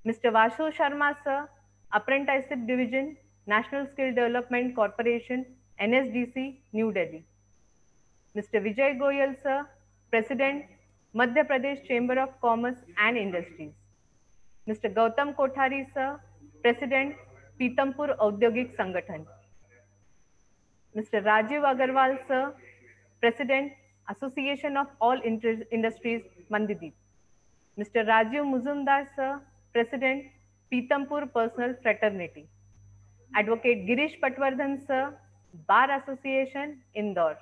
Mr. Vashu Sharma, sir, Apprenticeship Division, National Skill Development Corporation, NSDC, New Delhi. Mr. Vijay Goyal, sir, President, Madhya Pradesh Chamber of Commerce and Industries. Mr. Gautam Kothari, sir, President, Pitampur Audyogik Sangathan. Mr. Rajiv Agarwal, sir, President, Association of All Industries, Mandideep. Mr. Rajiv Muzumdar, sir, President, Pitampur Personal Fraternity. Advocate Girish Patwardhan, sir, Bar Association, Indore.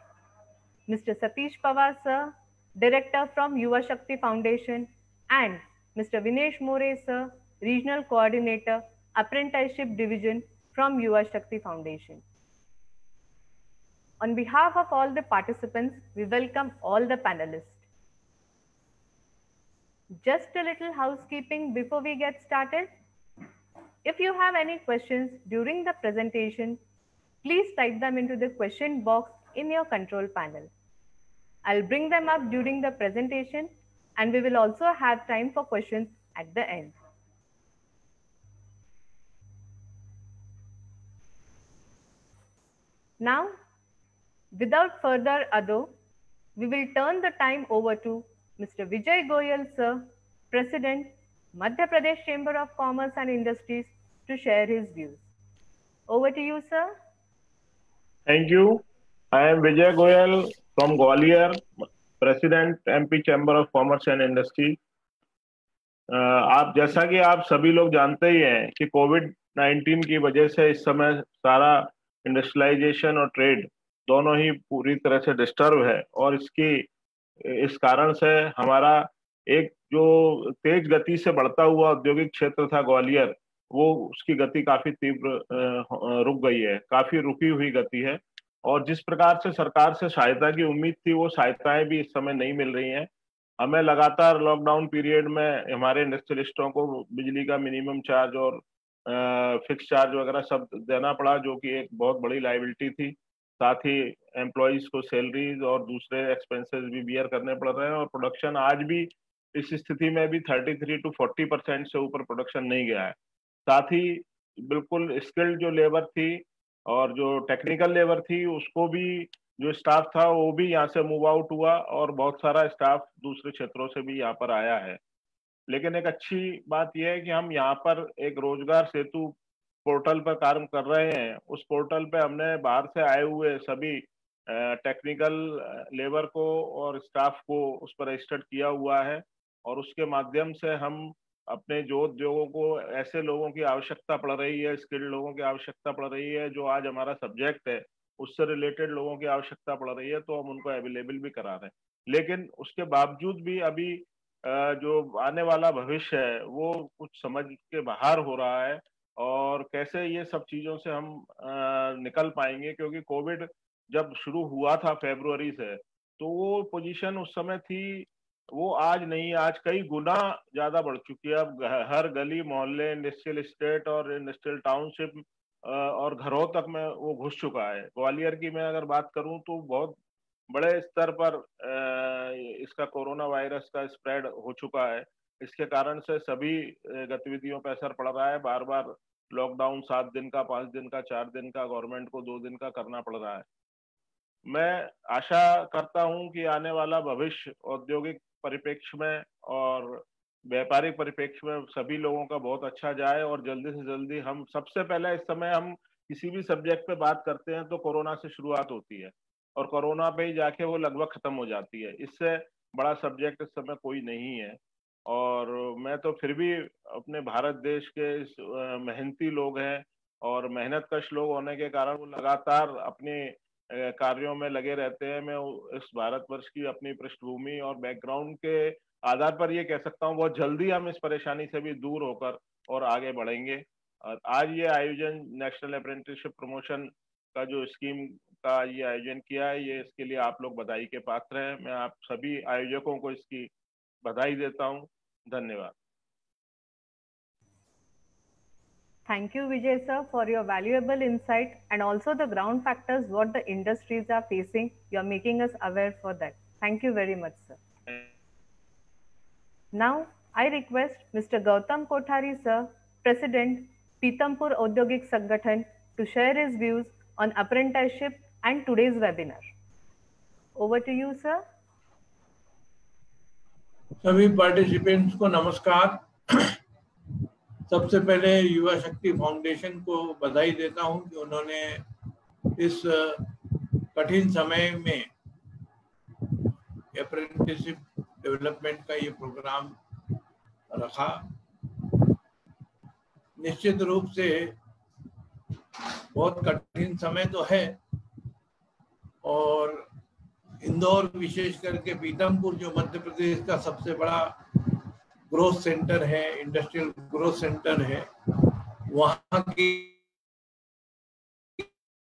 Mr. Satish Pawar, sir, Director from Yuva Shakti Foundation, and Mr. Vinesh More, sir, Regional Coordinator, Apprenticeship Division from Yuva Shakti Foundation. On behalf of all the participants, we welcome all the panelists. Just a little housekeeping before we get started. If you have any questions during the presentation, please type them into the question box in your control panel. I'll bring them up during the presentation, and we will also have time for questions at the end. Now, without further ado, we will turn the time over to Mr. Vijay Goyal, sir, President, Madhya Pradesh Chamber of Commerce and Industries, to share his views. Over to you, sir. Thank you. I am Vijay Goyal from Gwalior, President, MP Chamber of Commerce and Industry. आप जैसा कि आप सभी लोग जानते ही हैं कि कोविड-19 की वजह से इस समय सारा इंडस्ट्रियलाइजेशन और ट्रेड दोनों ही पूरी तरह से डिस्टर्ब है, और इस कारण से हमारा एक जो तेज गति से बढ़ता हुआ औद्योगिक क्षेत्र था ग्वालियर, वो उसकी गति काफी तीव्र रुक गई है, काफी रुकी हुई गति है। और जिस प्रकार से सरकार से सहायता की उम्मीद थी, वो सहायताएं भी इस समय नहीं मिल रही हैं। हमें लगातार लॉकडाउन पीरियड में हमारे इंडस्ट्रियलिस्टों को बिजली का मिनिमम चार्ज और फिक्स चार्ज वगैरह सब देना पड़ा, जो कि एक बहुत बड़ी लायबिलिटी थी। साथ ही एम्प्लॉइज को सैलरीज और दूसरे एक्सपेंसेस भी बियर करने पड़ रहे हैं, और प्रोडक्शन आज भी इस स्थिति में भी 33 to 40% से ऊपर प्रोडक्शन नहीं गया है। साथ ही बिल्कुल स्किल्ड जो लेबर थी और जो टेक्निकल लेबर थी, उसको भी जो स्टाफ था वो भी यहाँ से मूव आउट हुआ, और बहुत सारा स्टाफ दूसरे क्षेत्रों से भी यहाँ पर आया है। लेकिन एक अच्छी बात यह है कि हम यहाँ पर एक रोजगार सेतु पोर्टल पर कार्य कर रहे हैं। उस पोर्टल पे हमने बाहर से आए हुए सभी टेक्निकल लेबर को और स्टाफ को उस पर रजिस्टर्ड किया हुआ है, और उसके माध्यम से हम अपने जो उद्योगों को ऐसे लोगों की आवश्यकता पड़ रही है, स्किल्ड लोगों की आवश्यकता पड़ रही है, जो आज हमारा सब्जेक्ट है, उससे रिलेटेड लोगों की आवश्यकता पड़ रही है, तो हम उनको अवेलेबल भी करा रहे हैं। लेकिन उसके बावजूद भी अभी जो आने वाला भविष्य है वो कुछ समझ के बाहर हो रहा है, और कैसे ये सब चीजों से हम निकल पाएंगे, क्योंकि कोविड जब शुरू हुआ था फरवरी से, तो वो पोजीशन उस समय थी, वो आज नहीं, आज कई गुना ज्यादा बढ़ चुकी है। अब हर गली मोहल्ले, इंडस्ट्रियल एस्टेट और इंडस्ट्रियल टाउनशिप और घरों तक में वो घुस चुका है। ग्वालियर की मैं अगर बात करूं तो बहुत बड़े स्तर पर इसका कोरोना वायरस का स्प्रेड हो चुका है। इसके कारण से सभी गतिविधियों पर असर पड़ रहा है। बार बार लॉकडाउन 7 दिन का, 5 दिन का, 4 दिन का, गवर्नमेंट को 2 दिन का करना पड़ रहा है। मैं आशा करता हूं कि आने वाला भविष्य औद्योगिक परिप्रेक्ष्य में और व्यापारिक परिप्रेक्ष्य में सभी लोगों का बहुत अच्छा जाए, और जल्दी से जल्दी हम सबसे पहले, इस समय हम किसी भी सब्जेक्ट पे बात करते हैं तो कोरोना से शुरुआत होती है, और कोरोना पे ही जाके वो लगभग खत्म हो जाती है। इससे बड़ा सब्जेक्ट इस समय कोई नहीं है। और मैं तो फिर भी अपने भारत देश के मेहनती लोग हैं और मेहनतकश लोग होने के कारण वो लगातार अपने कार्यों में लगे रहते हैं। मैं इस भारतवर्ष की अपनी पृष्ठभूमि और बैकग्राउंड के आधार पर ये कह सकता हूँ, बहुत जल्दी हम इस परेशानी से भी दूर होकर और आगे बढ़ेंगे। और आज ये आयोजन नेशनल अप्रेंटिसशिप प्रमोशन का जो स्कीम का ये आयोजन किया है, ये इसके लिए आप लोग बधाई के पात्र हैं। मैं आप सभी आयोजकों को इसकी बधाई देता हूँ। धन्यवाद। Thank you, Vijay sir, for your valuable insight and also the ground factors what the industries are facing. You are making us aware for that. Thank you very much, sir. Now, I request Mr. Gautam Kothari sir, President, Pitampur Audyogik Sangathan, to share his views on apprenticeship and today's webinar. Over to you, sir. सभी participants को नमस्कार। सबसे पहले युवा शक्ति foundation को बधाई देता हूं कि उन्होंने इस कठिन समय में अप्रेंटिसशिप डेवलपमेंट का ये प्रोग्राम रखा। निश्चित रूप से बहुत कठिन समय तो है और इंदौर विशेष करके पीतमपुर जो मध्य प्रदेश का सबसे बड़ा ग्रोथ सेंटर है, इंडस्ट्रियल ग्रोथ सेंटर है, वहाँ की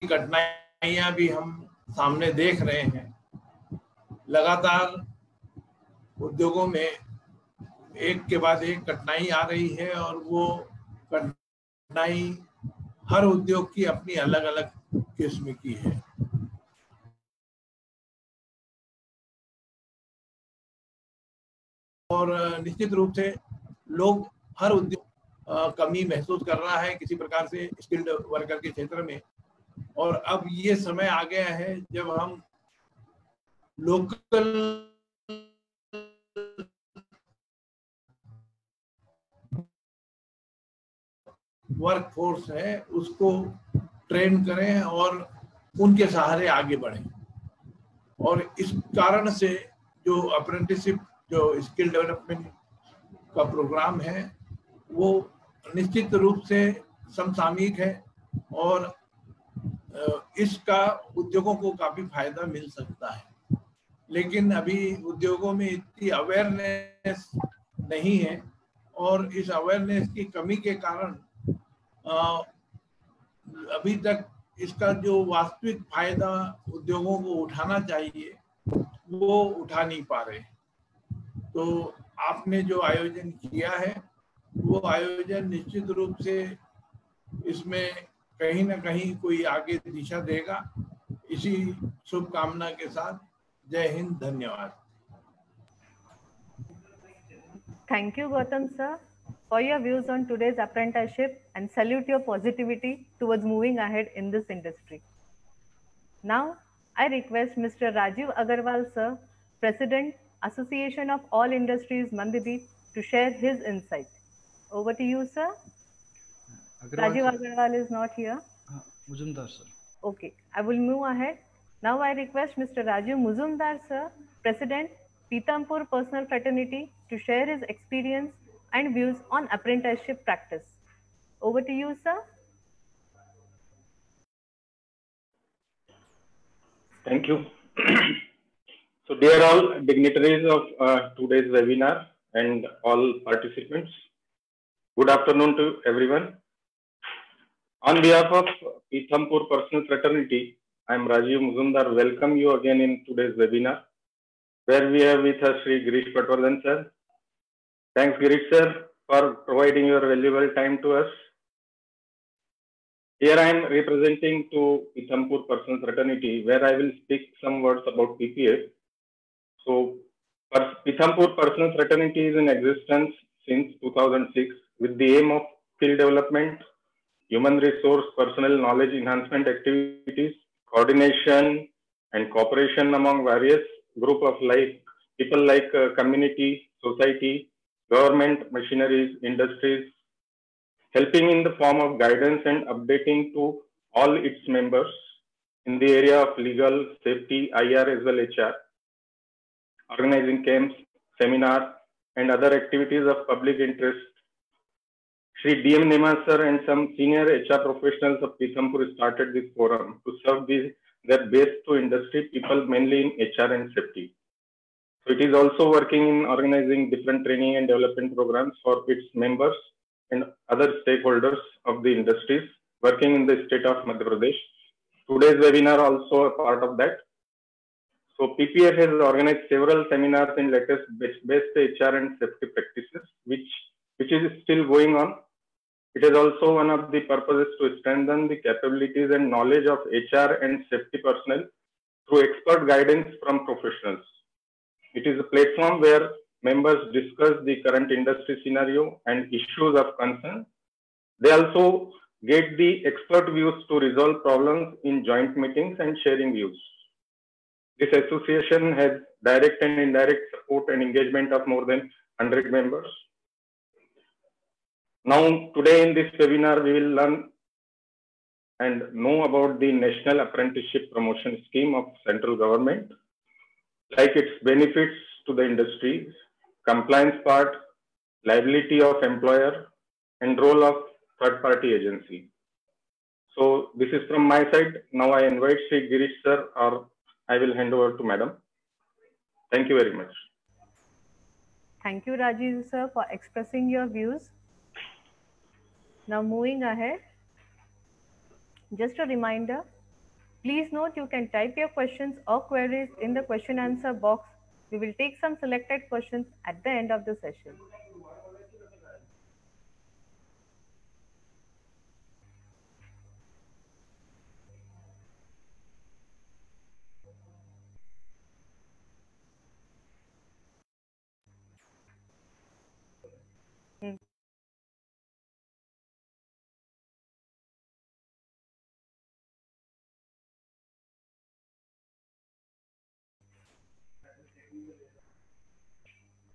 कठिनाइयाँ भी हम सामने देख रहे हैं। लगातार उद्योगों में एक के बाद एक कठिनाई आ रही है और वो कठिनाई हर उद्योग की अपनी अलग अलग किस्म की है। और निश्चित रूप से लोग हर उद्योग कमी महसूस कर रहा है किसी प्रकार से स्किल्ड वर्कर के क्षेत्र में। और अब ये समय आ गया है जब हम लोकल वर्क फोर्स है उसको ट्रेन करें और उनके सहारे आगे बढ़ें। और इस कारण से जो अप्रेंटिसशिप जो स्किल डेवलपमेंट का प्रोग्राम है वो निश्चित रूप से समसामयिक है और इसका उद्योगों को काफी फायदा मिल सकता है। लेकिन अभी उद्योगों में इतनी अवेयरनेस नहीं है और इस अवेयरनेस की कमी के कारण अभी तक इसका जो वास्तविक फायदा उद्योगों को उठाना चाहिए वो उठा नहीं पा रहे। तो आपने जो आयोजन किया है वो आयोजन निश्चित रूप से इसमें कहीं ना कहीं कोई आगे दिशा देगा। इसी शुभकामना के साथ जय हिंद, धन्यवाद। Thank you, Gautam sir, for your views on today's apprenticeship and salute your positivity towards moving ahead in this industry. Now, I request Mr. Rajiv Agarwal sir, President, Association of All Industries Mandideep, to share his insight. Over to you, sir. Rajiv Agarwal is not here. Muzumdar sir. Okay, I will move ahead. Now I request Mr. Rajiv Muzumdar sir, President, Pitampur Personal Fraternity, to share his experience and views on apprenticeship practice. Over to you, sir. Thank you. So dear all dignitaries of today's webinar and all participants, good afternoon to everyone. On behalf of Pitampur Personal Fraternity, I am Rajiv Muzumdar. Welcome you again in today's webinar, where we have with us Sri Girish Patwardhan sir. Thanks Girish sir for providing your valuable time to us. Here I am representing to Pitampur Personal Fraternity, where I will speak some words about PPF. So, Pitampur Personal Fraternity is in existence since 2006 with the aim of skill development, human resource, personal knowledge enhancement activities, coordination and cooperation among various group of people like community, society, government, machineries, industries, helping in the form of guidance and updating to all its members in the area of legal, safety, IR as well HR, organizing camps, seminars, and other activities of public interest. Shri DM Nema sir and some senior HR professionals of Pitampur started this forum to serve their base to industry people mainly in HR and safety. So it is also working in organizing different training and development programs for its members and other stakeholders of the industries working in the state of Madhya Pradesh. Today's webinar also a part of that. So PPF has organized several seminars in latest best HR and safety practices, which is still going on. It is also one of the purposes to strengthen the capabilities and knowledge of HR and safety personnel through expert guidance from professionals. It is a platform where members discuss the current industry scenario and issues of concern. They also get the expert views to resolve problems in joint meetings and sharing views. This association has direct and indirect support and engagement of more than 100 members. Now, today in this webinar, we will learn and know about the National Apprenticeship Promotion Scheme of central government, like its benefits to the industry, compliance part, liability of employer, and role of third-party agency. So this is from my side. Now I invite Sri Girish sir, or I will hand over to madam. Thank you very much. Thank you, Rajiv sir, for expressing your views. Now moving ahead, just a reminder, please note you can type your questions or queries in the question answer box. We will take some selected questions at the end of the session.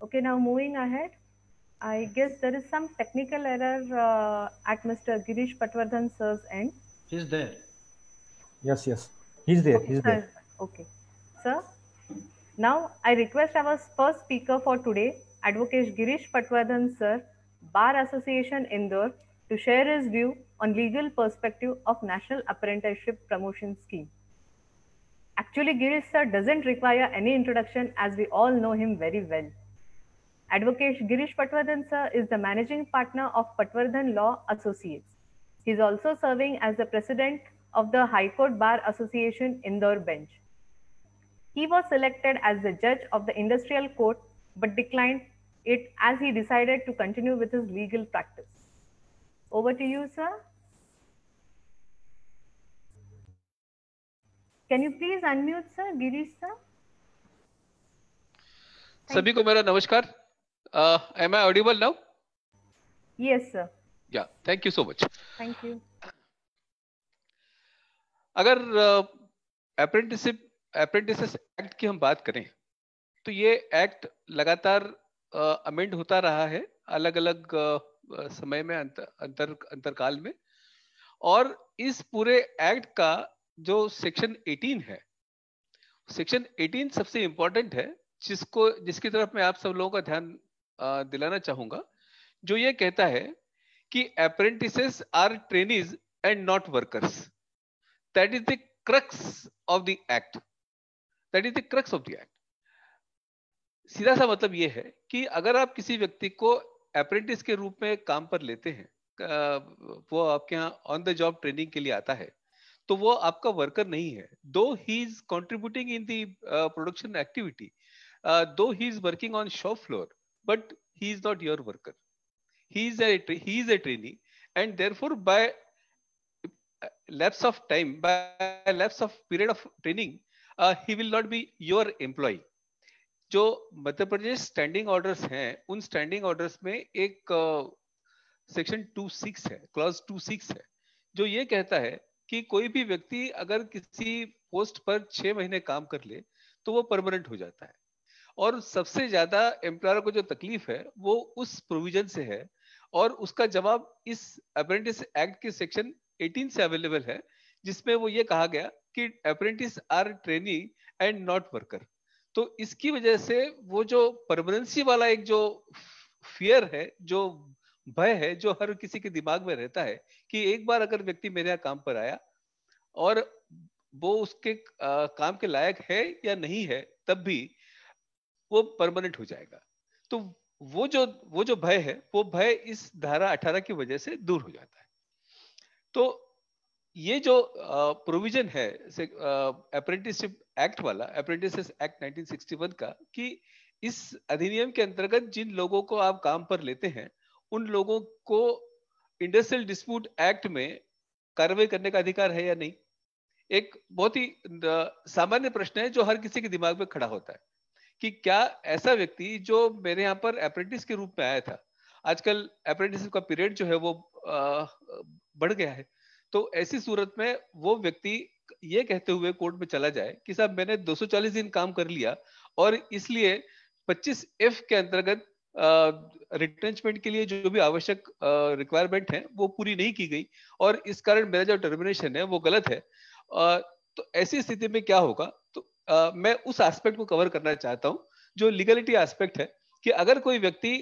Okay, now moving ahead, I guess there is some technical error at Mr. Girish Patwardhan sir's end. He's there. Yes, he's there. Okay, he's sir. there. Okay, sir. Now I request our first speaker for today, Advocate Girish Patwardhan sir, Bar Association Indore, to share his view on legal perspective of National Apprenticeship Promotion Scheme. Actually, Girish sir doesn't require any introduction as we all know him very well. Advocate Girish Patwardhan sir is the managing partner of Patwardhan Law Associates. He is also serving as the president of the High Court Bar Association Indore bench. He was selected as the judge of the industrial court but declined it as he decided to continue with his legal practice. Over to you, sir. Can you please unmute, sir, Girish sir? सभी को मेरा नमस्कार. Am I audible now? Yes, sir. Yeah, thank you so much. Thank you. अगर apprentices act की हम बात करें तो ये एक्ट लगातार अमेंड होता रहा है अलग अलग समय में अंतरकाल में, और इस पूरे एक्ट का जो सेक्शन 18 है, सेक्शन 18 सबसे इंपॉर्टेंट है, जिसकी तरफ मैं आप सब लोगों का ध्यान दिलाना चाहूंगा, जो ये कहता है कि apprentices are trainees and not workers. That is the crux of the act. That is the crux of the act. सीधा सा मतलब ये है कि अगर आप किसी व्यक्ति को अप्रेंटिस के रूप में काम पर लेते हैं, वो आपके यहाँ ऑन द जॉब ट्रेनिंग के लिए आता है, तो वो आपका वर्कर नहीं है. Though he is contributing in the production activity, though he is working on shop floor, but he is not your worker. He is a trainee, and therefore by lapse of time, by lapse of period of training, he will not be your employee. जो Madhya Pradesh standing orders हैं, उन standing orders में एक section 26 है, clause 26 है, जो ये कहता है कि कोई भी व्यक्ति अगर किसी पोस्ट पर 6 महीने काम कर ले तो वो परमानेंट हो जाता है. और सबसे ज्यादा एम्प्लॉयर को जो तकलीफ है वो उस प्रोविजन से है, और उसका जवाब इस अप्रेंटिस एक्ट के सेक्शन 18 से अवेलेबल है, जिसमें वो ये कहा गया कि apprentice are trainee and not worker. तो इसकी वजह से वो जो परमानेंसी वाला एक जो फियर है, जो भय है, जो हर किसी के दिमाग में रहता है कि एक बार अगर व्यक्ति मेरे यहाँ काम पर आया और वो उसके काम के लायक है या नहीं है, तब भी वो परमानेंट हो जाएगा. तो वो जो भय है, वो भय इस धारा 18 की वजह से दूर हो जाता है. तो ये जो प्रोविजन है अप्रेंटिसशिप एक्ट वाला, अप्रेंटिसेस एक्ट 1961 का, कि इस अधिनियम के अंतर्गत जिन लोगों को आप काम पर लेते हैं, उन लोगों को इंडस्ट्रियल डिस्प्यूट एक्ट में कार्रवाई करने का अधिकार है या नहीं. एक बहुत ही सामान्य प्रश्न है जो हर किसी के दिमाग में खड़ा होता है कि क्या ऐसा व्यक्ति जो मेरे यहाँ पर अप्रेंटिस के रूप में आया था, आजकल अप्रेंटिस का पीरियड जो है वो बढ़ गया है, तो ऐसी सूरत में वो व्यक्ति ये कहते हुए कोर्ट में चला जाए कि साहब मैंने 240 दिन काम कर लिया और इसलिए 25F के अंतर्गत रिटेंचमेंट के लिए जो भी आवश्यक रिक्वायरमेंट है वो पूरी नहीं की गई और इस कारण मेरा जो टर्मिनेशन है वो गलत है। तो ऐसी स्थिति में क्या होगा, तो मैं उस एस्पेक्ट को कवर करना चाहता हूं जो लीगलिटी एस्पेक्ट है कि अगर कोई व्यक्ति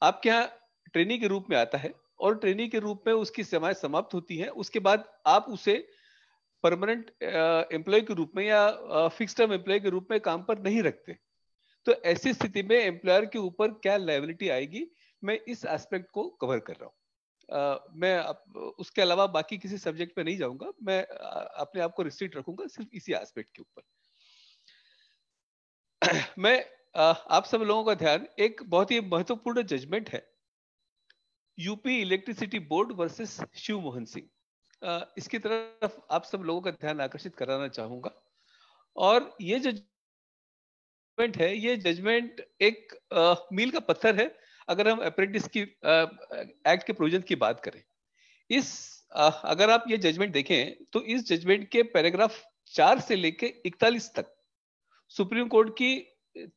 आपके यहाँ ट्रेनी के रूप में आता है और ट्रेनी के रूप में उसकी सेवाएं समाप्त होती हैं, उसके बाद आप उसे परमानेंट एम्प्लॉय के रूप में या फिक्स टर्म एम्प्लॉय के रूप में काम पर नहीं रखते, तो ऐसी स्थिति में एम्प्लॉयर के ऊपर क्या लायबिलिटी आएगी, मैं इस एस्पेक्ट को कवर कर रहा हूँ। मैं उसके अलावा बाकी किसी सब्जेक्ट पे नहीं जाऊंगा, मैं अपने आप को रिस्ट्रिक्ट रखूंगा सिर्फ इसी एस्पेक्ट के ऊपर। मैं आप सब लोगों का ध्यान एक बहुत ही महत्वपूर्ण जजमेंट है, UP electricity board versus Shiv Mohan Singh, इसकी तरफ आप सब लोगों का ध्यान आकर्षित कराना चाहूंगा। और ये जो जजमेंट है, ये जजमेंट एक मील का पत्थर है अगर हम अप्रेंटिस की एक्ट के प्रोविजन की बात करें। अगर आप ये जजमेंट देखें तो इस जजमेंट के पैराग्राफ 4 से लेके 41 तक सुप्रीम कोर्ट की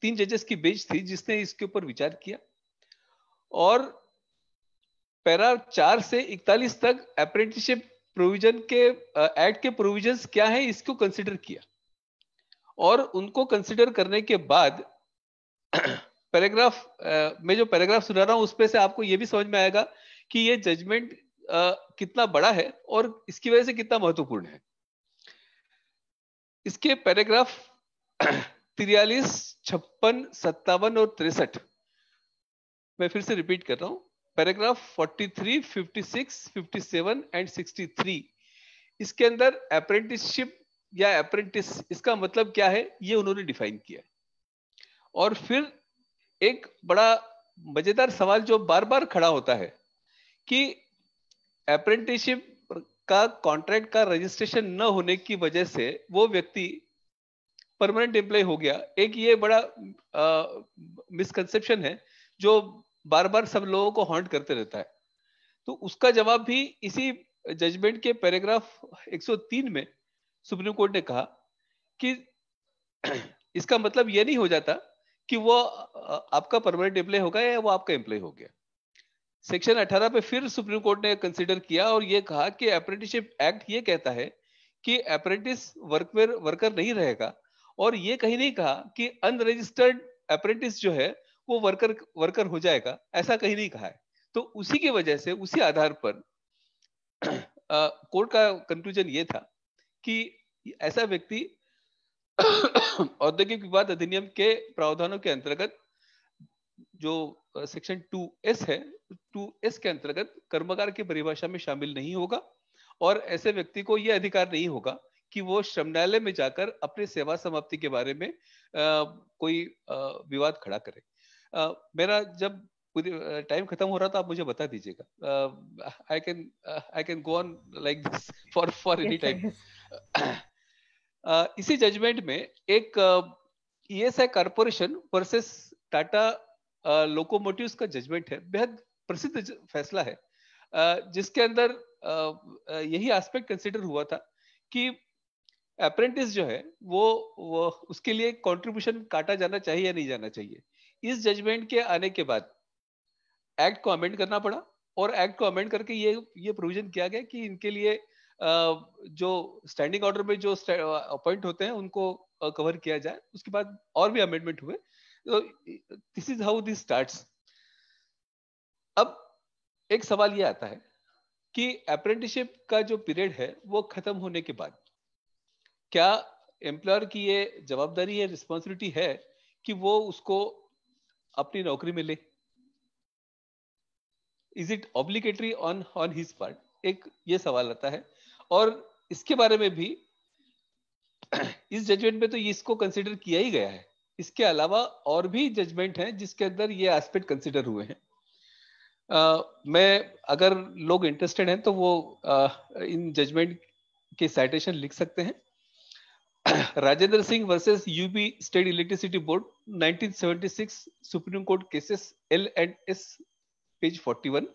3 जजेस की बेंच थी जिसने इसके ऊपर विचार किया और पैरा 4 से 41 तक अप्रेंटिसशिप प्रोविजन के एक्ट के प्रोविजंस क्या है इसको कंसिडर किया और उनको कंसिडर करने के बाद पैराग्राफ मैं जो पैराग्राफ सुना रहा हूं उसपे से आपको ये भी समझ में आएगा कि ये जजमेंट कितना बड़ा है और इसकी वजह से कितना महत्वपूर्ण है। इसके पैराग्राफ 43, 56, 57 और 63 मैं फिर से रिपीट कर रहा हूं, पैराग्राफ 43, 56, 57 एंड 63, इसके अंदर अप्रेंटिसशिप या अप्रेंटिस इसका मतलब क्या है ये उन्होंने डिफाइन किया। और फिर एक बड़ा मजेदार सवाल जो बार बार खड़ा होता है कि अप्रेंटिसशिप का कॉन्ट्रैक्ट का रजिस्ट्रेशन न होने की वजह से वो व्यक्ति परमानेंट एम्प्लॉय हो गया। एक ये बड़ा मिसकंसेप्शन है जो बार बार सब लोगों को हॉन्ट करते रहता है। तो उसका जवाब भी इसी जजमेंट के पैराग्राफ 103 में सुप्रीम कोर्ट ने कहा कि इसका मतलब ये नहीं हो जाता कि वो आपका परमानेंट एम्प्लॉय हो गया या वो आपका एम्प्लॉय हो गया। सेक्शन 18 पे फिर सुप्रीम कोर्ट ने कंसीडर किया और ये कहा कि अप्रेंटिसशिप एक्ट ये कहता है कि अप्रेंटिस वर्कर नहीं रहेगा और ये कहीं नहीं कहा कि अनरजिस्टर्ड अप्रेंटिस जो है वो वर्कर हो जाएगा, ऐसा कहीं नहीं कहा है। तो उसी की वजह से उसी आधार पर कोर्ट का कंक्लूजन ये था कि ऐसा व्यक्ति औद्योगिक विवाद अधिनियम के प्रावधानों के अंतर्गत जो सेक्शन 2S है, 2S के अंतर्गत कर्मकार की परिभाषा में शामिल नहीं होगा और ऐसे व्यक्ति को यह अधिकार नहीं होगा कि वो श्रम न्यायालय में जाकर अपने सेवा समाप्ति के बारे में कोई विवाद खड़ा करे। मेरा जब टाइम खत्म हो रहा था आप मुझे बता दीजिएगा। I can go on like this for any time. इसी जजमेंट में एक ESI corporation versus Tata locomotives का जजमेंट है, बेहद प्रसिद्ध फैसला है, जिसके अंदर यही एस्पेक्ट कंसिडर हुआ था कि अप्रेंटिस जो है वो उसके लिए कंट्रीब्यूशन काटा जाना चाहिए या नहीं जाना चाहिए। इस जजमेंट के आने के बाद एक्ट को अमेंड करना पड़ा और एक्ट को अमेंड करके ये प्रोविजन किया गया कि इनके लिए जो स्टैंडिंग ऑर्डर में जो अपॉइंट होते हैं उनको कवर किया जाए। उसके बाद और भी अमेंडमेंट हुए। तो this is how this starts. अब एक सवाल ये आता है कि अप्रेंटिसशिप का जो पीरियड है वो खत्म होने के बाद क्या एम्प्लॉयर की ये जवाबदारी है, रिस्पॉन्सिबिलिटी है कि वो उसको अपनी नौकरी में ले? Is it obligatory on his part? एक ये सवाल आता है और इसके बारे में भी इस जजमेंट में तो इसको कंसिडर किया ही गया है। इसके अलावा और भी जजमेंट हैं जिसके अंदर ये एस्पेक्ट कंसिडर हुए हैं। मैं अगर लोग इंटरेस्टेड हैं तो वो इन जजमेंट के साइटेशन लिख सकते हैं। Rajendra Singh versus UB State Electricity Board, 1976 Supreme Court cases L and S, page 41.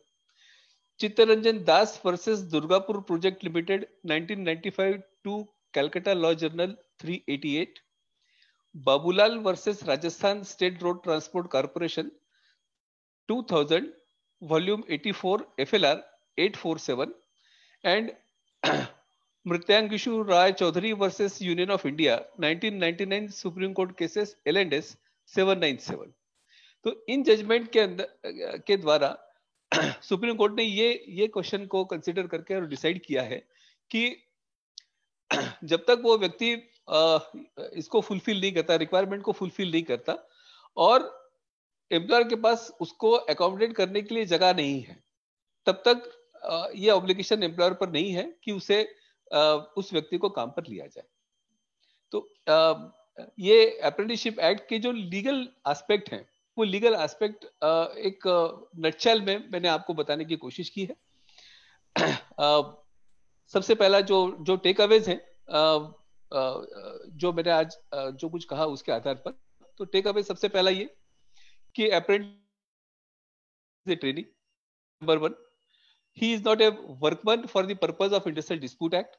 Chittaranjan Das versus Durgapur Project Limited, 1995 to Calcutta Law Journal, 388. Babulal versus Rajasthan State Road Transport Corporation, 2000, volume 84, FLR 847. And Mrityangishu Rai Chaudhary versus Union of India, 1999 Supreme Court cases L&S 797. तो in judgement के अंदर के द्वारा supreme court ने ये question को consider करके और डिसाइड किया है कि जब तक वो व्यक्ति इसको फुलफिल नहीं करता, रिक्वायरमेंट को फुलफिल नहीं करता, और एम्प्लॉयर के पास उसको अकोमोडेट करने के लिए जगह नहीं है, तब तक ये ऑब्लिगेशन एम्प्लॉयर पर नहीं है कि उसे उस व्यक्ति को काम पर लिया जाए. तो ये अप्रेंटिसशिप एक्ट के जो लीगल एस्पेक्ट हैं, वो लीगल एस्पेक्ट एक नटशेल में मैंने आपको बताने की कोशिश की है. सबसे पहला जो टेक अवेज है, जो मैंने आज जो कुछ कहा उसके आधार पर, तो टेक अवे सबसे पहला ये कि apprentice training, number 1, he is not a workman for the purpose of Industrial Dispute Act.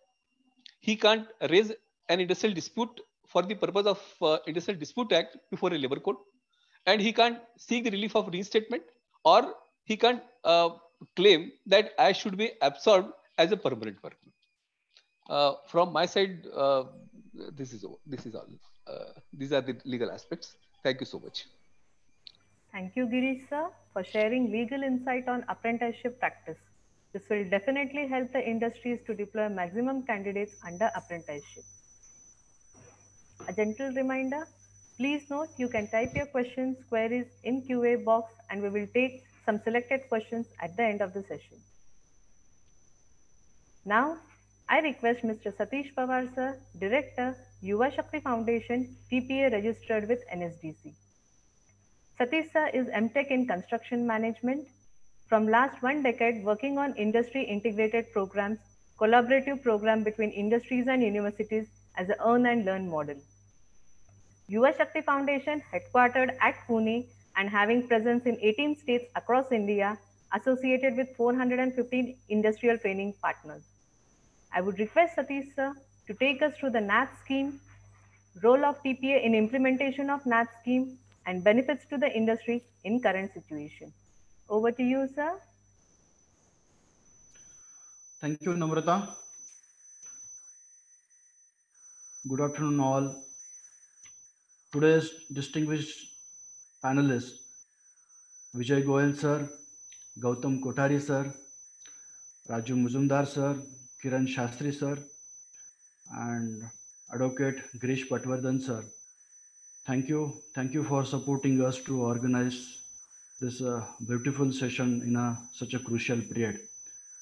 He can't raise an industrial dispute for the purpose of Industrial Dispute Act before a labor court, and he can't seek the relief of reinstatement, or he can't claim that I should be absorbed as a permanent workman. From my side, this is all. These are the legal aspects. Thank you so much. Thank you, Girish sir, for sharing legal insight on apprenticeship practice. This will definitely help the industries to deploy maximum candidates under apprenticeship. A gentle reminder, please note you can type your questions, queries in QA box, and we will take some selected questions at the end of the session. Now, I request Mr. Satish Pawar sir, Director, Yuva Shakti Foundation, TPA registered with NSDC. Satish sir is MTech in Construction Management. From last 1 decade working on industry integrated programs, collaborative program between industries and universities as a earn and learn model. Yuva Shakti Foundation, headquartered at Pune and having presence in 18 states across India, associated with 415 industrial training partners. I would request Satish sir to take us through the NATH scheme, role of TPA in implementation of NATH scheme, and benefits to the industry in current situation. Over to you, sir. Thank you, Namrata. Good afternoon, all. Today's distinguished panelists, Vijay Goyal sir, Gautam Kothari sir, Raju Muzumdar sir, Kiran Shastri sir, and Advocate Girish Patwardhan sir. Thank you for supporting us to organize this beautiful session in such a crucial period.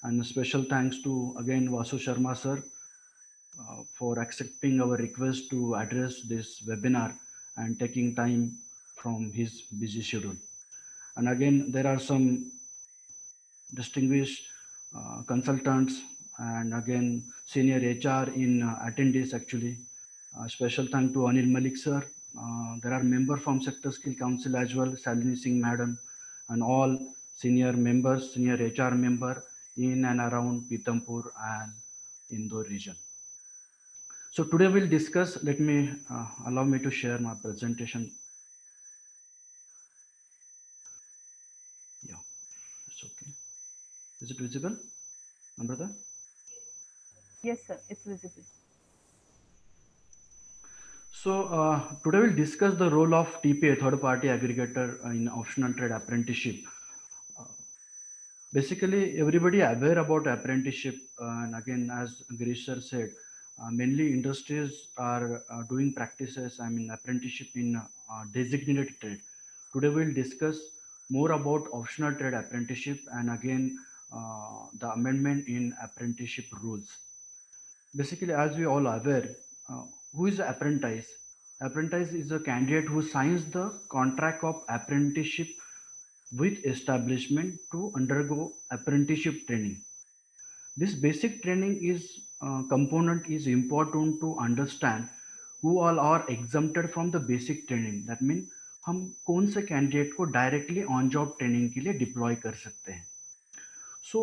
And a special thanks to again Vasu Sharma sir for accepting our request to address this webinar and taking time from his busy schedule. And again, there are some distinguished consultants and again senior HR in attendees actually. Special thanks to Anil Malik sir. There are members from Sector Skill Council as well, Shalini Singh madam, and all senior members, senior HR member in and around Pithampur and Indore region. So today we'll discuss, allow me to share my presentation. Yeah, it's okay. Is it visible, Namrata? Yes, sir, it's visible. So today we'll discuss the role of TPA, third-party aggregator, in optional trade apprenticeship. Basically, everybody aware about apprenticeship, and again, as Girish sir said, mainly industries are doing practices, apprenticeship in designated trade. Today we'll discuss more about optional trade apprenticeship and again the amendment in apprenticeship rules. Basically, as we all are aware, who is an apprentice? Apprentice is a candidate who signs the contract of apprenticeship with establishment to undergo apprenticeship training. This basic training is component is important to understand who all are exempted from the basic training. That means हम कौन से candidate को directly on job training के लिए deploy कर सकते हैं. So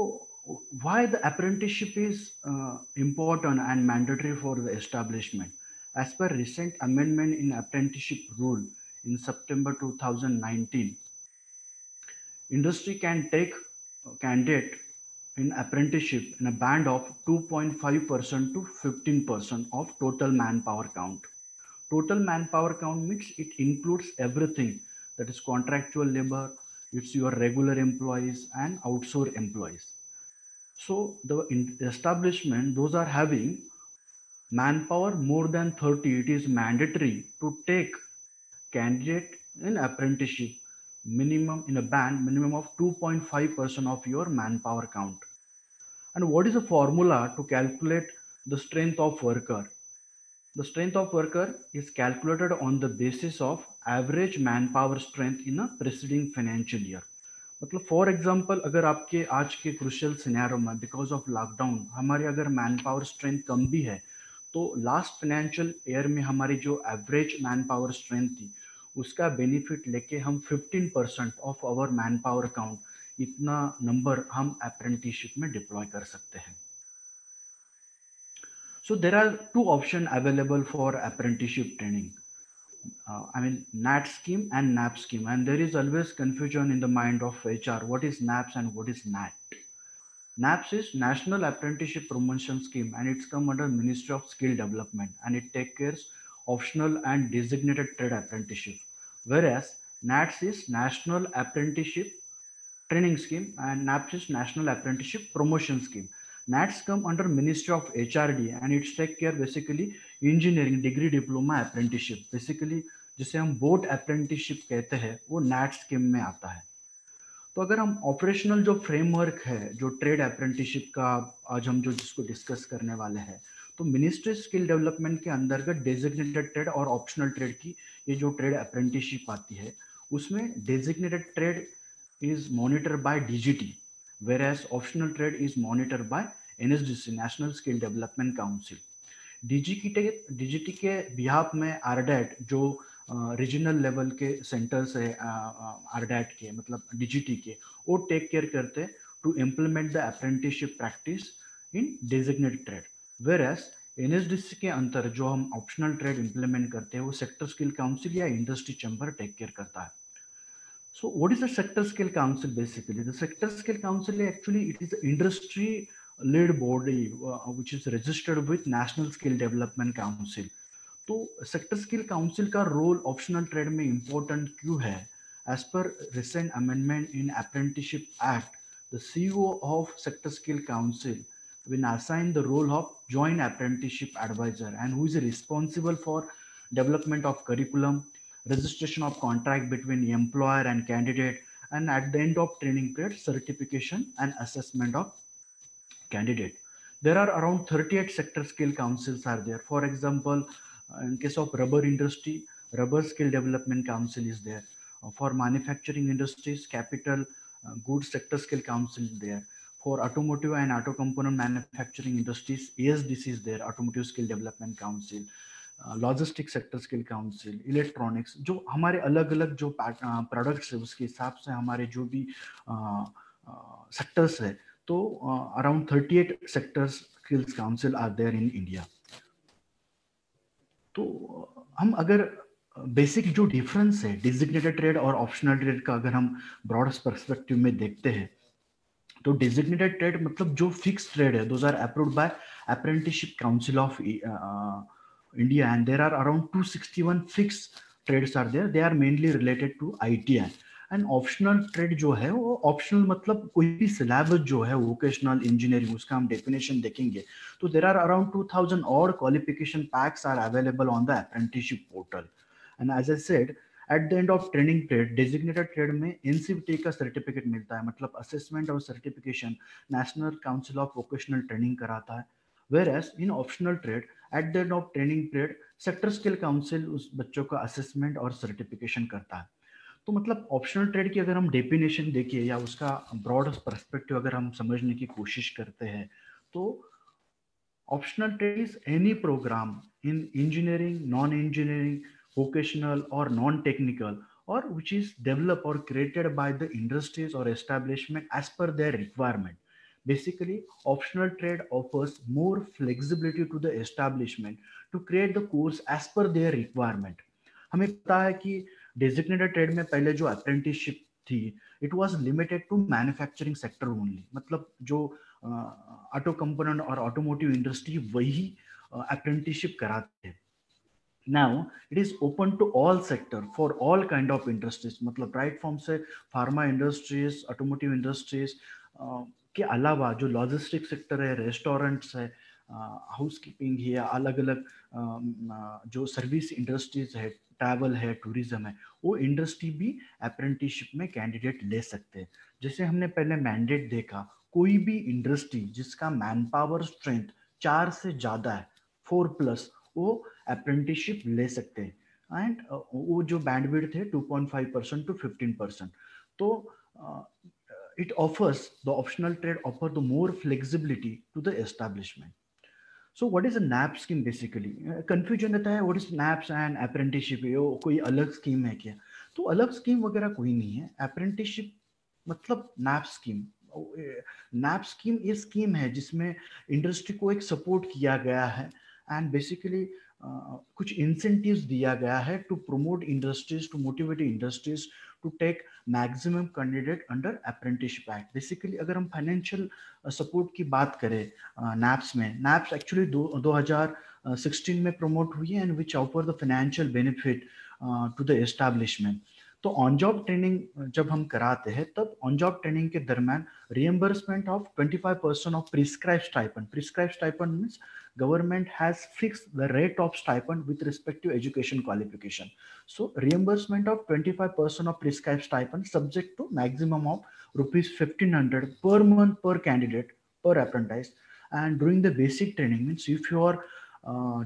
why the apprenticeship is important and mandatory for the establishment? As per recent amendment in apprenticeship rule in September 2019, industry can take candidate in apprenticeship in a band of 2.5% to 15% of total manpower count. Total manpower count means it includes everything, that is contractual labor, it's your regular employees and outsourced employees. So the establishment, those are having manpower more than 30, it is mandatory to take candidate in apprenticeship minimum in a band minimum of 2.5% of your manpower count. And what is the formula to calculate the strength of worker? The strength of worker is calculated on the basis of average manpower strength in a preceding financial year. मतलब for example अगर आपके आज के crucial scenario में because of lockdown हमारी अगर man power strength कम भी है, तो लास्ट फाइनेंशियल ईयर में हमारी जो एवरेज मैन पावर स्ट्रेंथ थी उसका बेनिफिट लेके हम 15% of our manpower count, इतना नंबर हम अप्रेंटिसशिप में डिप्लॉय कर सकते हैं. So there are two options available for apprenticeship training. NAT scheme and NAP scheme, and there is always confusion in the mind of HR. What is NAPS and what is NAT? NAPS is National Apprenticeship Promotion Scheme, and it's come under Ministry of Skill Development, and it takes care of optional and designated trade apprenticeship. Whereas NATS is National Apprenticeship Training Scheme, and NAPS is National Apprenticeship Promotion Scheme. NATS come under Ministry of HRD, and it's take care basically engineering degree diploma apprenticeship. Basically जिसे हम boat apprenticeship कहते हैं वो NAT scheme में आता है. तो अगर हम ऑपरेशनल जो फ्रेमवर्क है जो ट्रेड अप्रेंटिसशिप का आज हम जो जिसको डिस्कस करने वाले हैं, तो मिनिस्ट्री स्किल डेवलपमेंट के अंतर्गत डेजिग्नेटेड ट्रेड और ऑप्शनल ट्रेड की ये जो ट्रेड अप्रेंटिसशिप आती है उसमें designated trade is monitor by DGT, whereas optional trade is monitored by NSDC, National Skill Development Council. DGT के बिहाफ में RDAT जो रीजनल लेवल के सेंटर्स है RDAT के मतलब DGT के, वो टेक केयर करते to implement the apprenticeship practice in designated trade. Whereas NSDC के अंतर जो हम ऑप्शनल ट्रेड इम्प्लीमेंट करते हैं वो सेक्टर स्किल काउंसिल या इंडस्ट्री चैम्बर टेक केयर करता है. So what is the sector skill council? Basically the sector skill council actually it is an industry led body which is registered with National Skill Development Council. तो sector skill council का role optional trade में important क्यों है? As per recent amendment in Apprenticeship Act, the CEO of sector skill council will assign the role of joint apprenticeship advisor, and who is responsible for development of curriculum, registration of contract between employer and candidate, and at the end of training period certification and assessment of candidate. There are around 38 sector skill councils are there. For example, in case of rubber industry, Rubber Skill Development Council is there. For manufacturing industries, Capital Goods Sector Skill Council is there. For automotive and auto component manufacturing industries, ASDC is there, Automotive Skill Development Council. Logistic sector skill council, electronics, जो हमारे अलग अलग जो products है उसके हिसाब से हमारे जो भी सेक्टर्स है, तो around 38 sectors skills council are there in India. तो हम अगर बेसिक जो डिफरेंस है डिजिग्नेटेड ट्रेड और ऑप्शनल ट्रेड का अगर हम ब्रॉड पर्सपेक्टिव में देखते हैं, तो डिजिग्नेटेड ट्रेड मतलब जो फिक्स ट्रेड है, those are approved by apprenticeship council of India, and there are around 261 fixed trades are there. They are mainly related to ITI. And optional trade जो है वो optional मतलब कोई भी syllabus जो है vocational engineering उसका हम definition देखेंगे, तो there are around 2000 odd qualification packs are available on the apprenticeship portal. And as I said, at the end of training period designated trade में NCVT का certificate मिलता है, मतलब assessment और certification National Council of Vocational Training कराता है. Whereas in optional trade at the end of training period sector skill council उस बच्चों का assessment और certification करता है. तो मतलब ऑप्शनल ट्रेड की अगर हम डेफिनेशन देखिए या उसका ब्रॉड पर्सपेक्टिव अगर हम समझने की कोशिश करते हैं, तो Optional trade is any program in engineering, non-engineering, vocational or non-technical, or which is developed or created by the industries or establishment as per their requirement. Basically, optional trade offers more flexibility to the establishment to create the course as per their requirement. हमें पता है कि designated trade में पहले जो apprenticeship थी, it was limited to manufacturing sector only. मतलब जो ऑटो कंपोनेंट और ऑटोमोटिव इंडस्ट्री वही अप्रेंटिसशिप कराते हैं. Now it is open to all sector for all kind of industries. मतलब राइट फॉर्म से फार्मा इंडस्ट्रीज, ऑटोमोटिव इंडस्ट्रीज के अलावा जो लॉजिस्टिक सेक्टर है, रेस्टोरेंट्स है, हाउसकीपिंग है, अलग अलग जो सर्विस इंडस्ट्रीज है, ट्रैवल है, टूरिज्म है, वो इंडस्ट्री भी अप्रेंटिसशिप में कैंडिडेट ले सकते हैं. जैसे हमने पहले मैंडेट देखा, कोई भी इंडस्ट्री जिसका मैन पावर स्ट्रेंथ 4 से ज़्यादा है, 4+, वो अप्रेंटिसशिप ले सकते हैं. एंड वो जो बैंडविड्थ है 2.5% to 15%. तो it offers, the optional trade offer the more flexibility to the establishment. So what is a NAP scheme basically? Confusion रहता है, what is NAPS and apprenticeship, ये कोई अलग स्कीम है क्या? तो अलग स्कीम वगैरह कोई नहीं है. अप्रेंटिसशिप मतलब NAP स्कीम. NAP स्कीम ये स्कीम है जिसमें इंडस्ट्री को एक सपोर्ट किया गया है एंड बेसिकली कुछ इंसेंटिव्स दिया गया है to promote industries, to motivate industries to take maximum candidate under apprenticeship act. Basically अगर हम फाइनेंशियल सपोर्ट की बात करें NAPS में, NAPS एक्चुअली 2016 में प्रमोट हुई है and which offer the financial benefit to the establishment. तो ऑन जॉब ट्रेनिंग जब हम कराते हैं तब ऑन जॉब ट्रेनिंग के दरम्यान reimbursement of 25% of prescribed stipend. Prescribed stipend means government has fixed the rate of stipend with respect to education qualification. So reimbursement of 25% of prescribed stipend subject to maximum of rupees 1500 per month per candidate per apprentice. And during the basic training, means if you are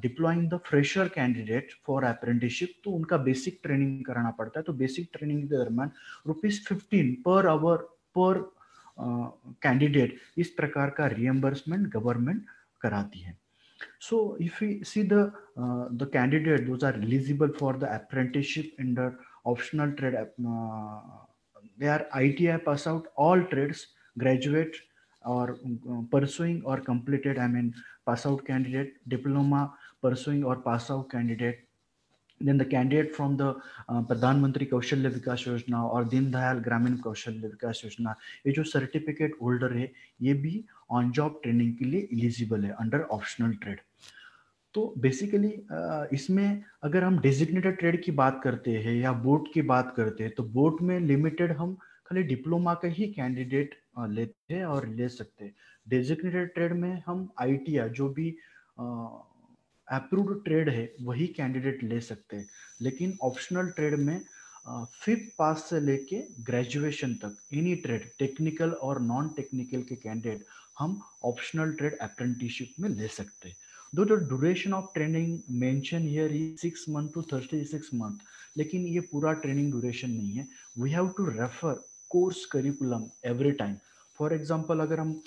deploying the fresher candidate for apprenticeship, तो उनका basic training कराना पड़ता है. तो basic training के दरम्यान rupees 15 per hour per candidate इस प्रकार का reimbursement government कराती है. So if we see the candidate, those are eligible for the apprenticeship under optional trade. They are ITI pass out, all trades, graduate or pursuing or completed, I mean pass out candidate, diploma pursuing or pass out candidate. Then the candidate from the Pradhan Mantri Kaushalya Vikas Yojana or Deen Dayal Gramin Kaushalya Vikas Yojana, ये जो certificate holder है ये भी on job training के लिए eligible है under optional trade. तो basically इसमें अगर हम डेजिग्नेटेड ट्रेड की बात करते हैं या बोट की बात करते हैं तो बोट में लिमिटेड हम खाली डिप्लोमा का ही कैंडिडेट लेते हैं और ले सकते हैं. डेजिग्नेटेड ट्रेड में हम ITI जो भी अप्रूव्ड ट्रेड है वही कैंडिडेट ले सकते हैं. लेकिन ऑप्शनल ट्रेड में 5th पास से लेके ग्रेजुएशन तक एनी ट्रेड, टेक्निकल और नॉन टेक्निकल के कैंडिडेट हम ऑप्शनल ट्रेड अप्रेंटिसशिप में ले सकते हैं. दो the duration of training mention here is 6 months to 36 months, लेकिन ये पूरा ट्रेनिंग ड्यूरेशन नहीं है. We have to refer course curriculum every time. For example अगर हम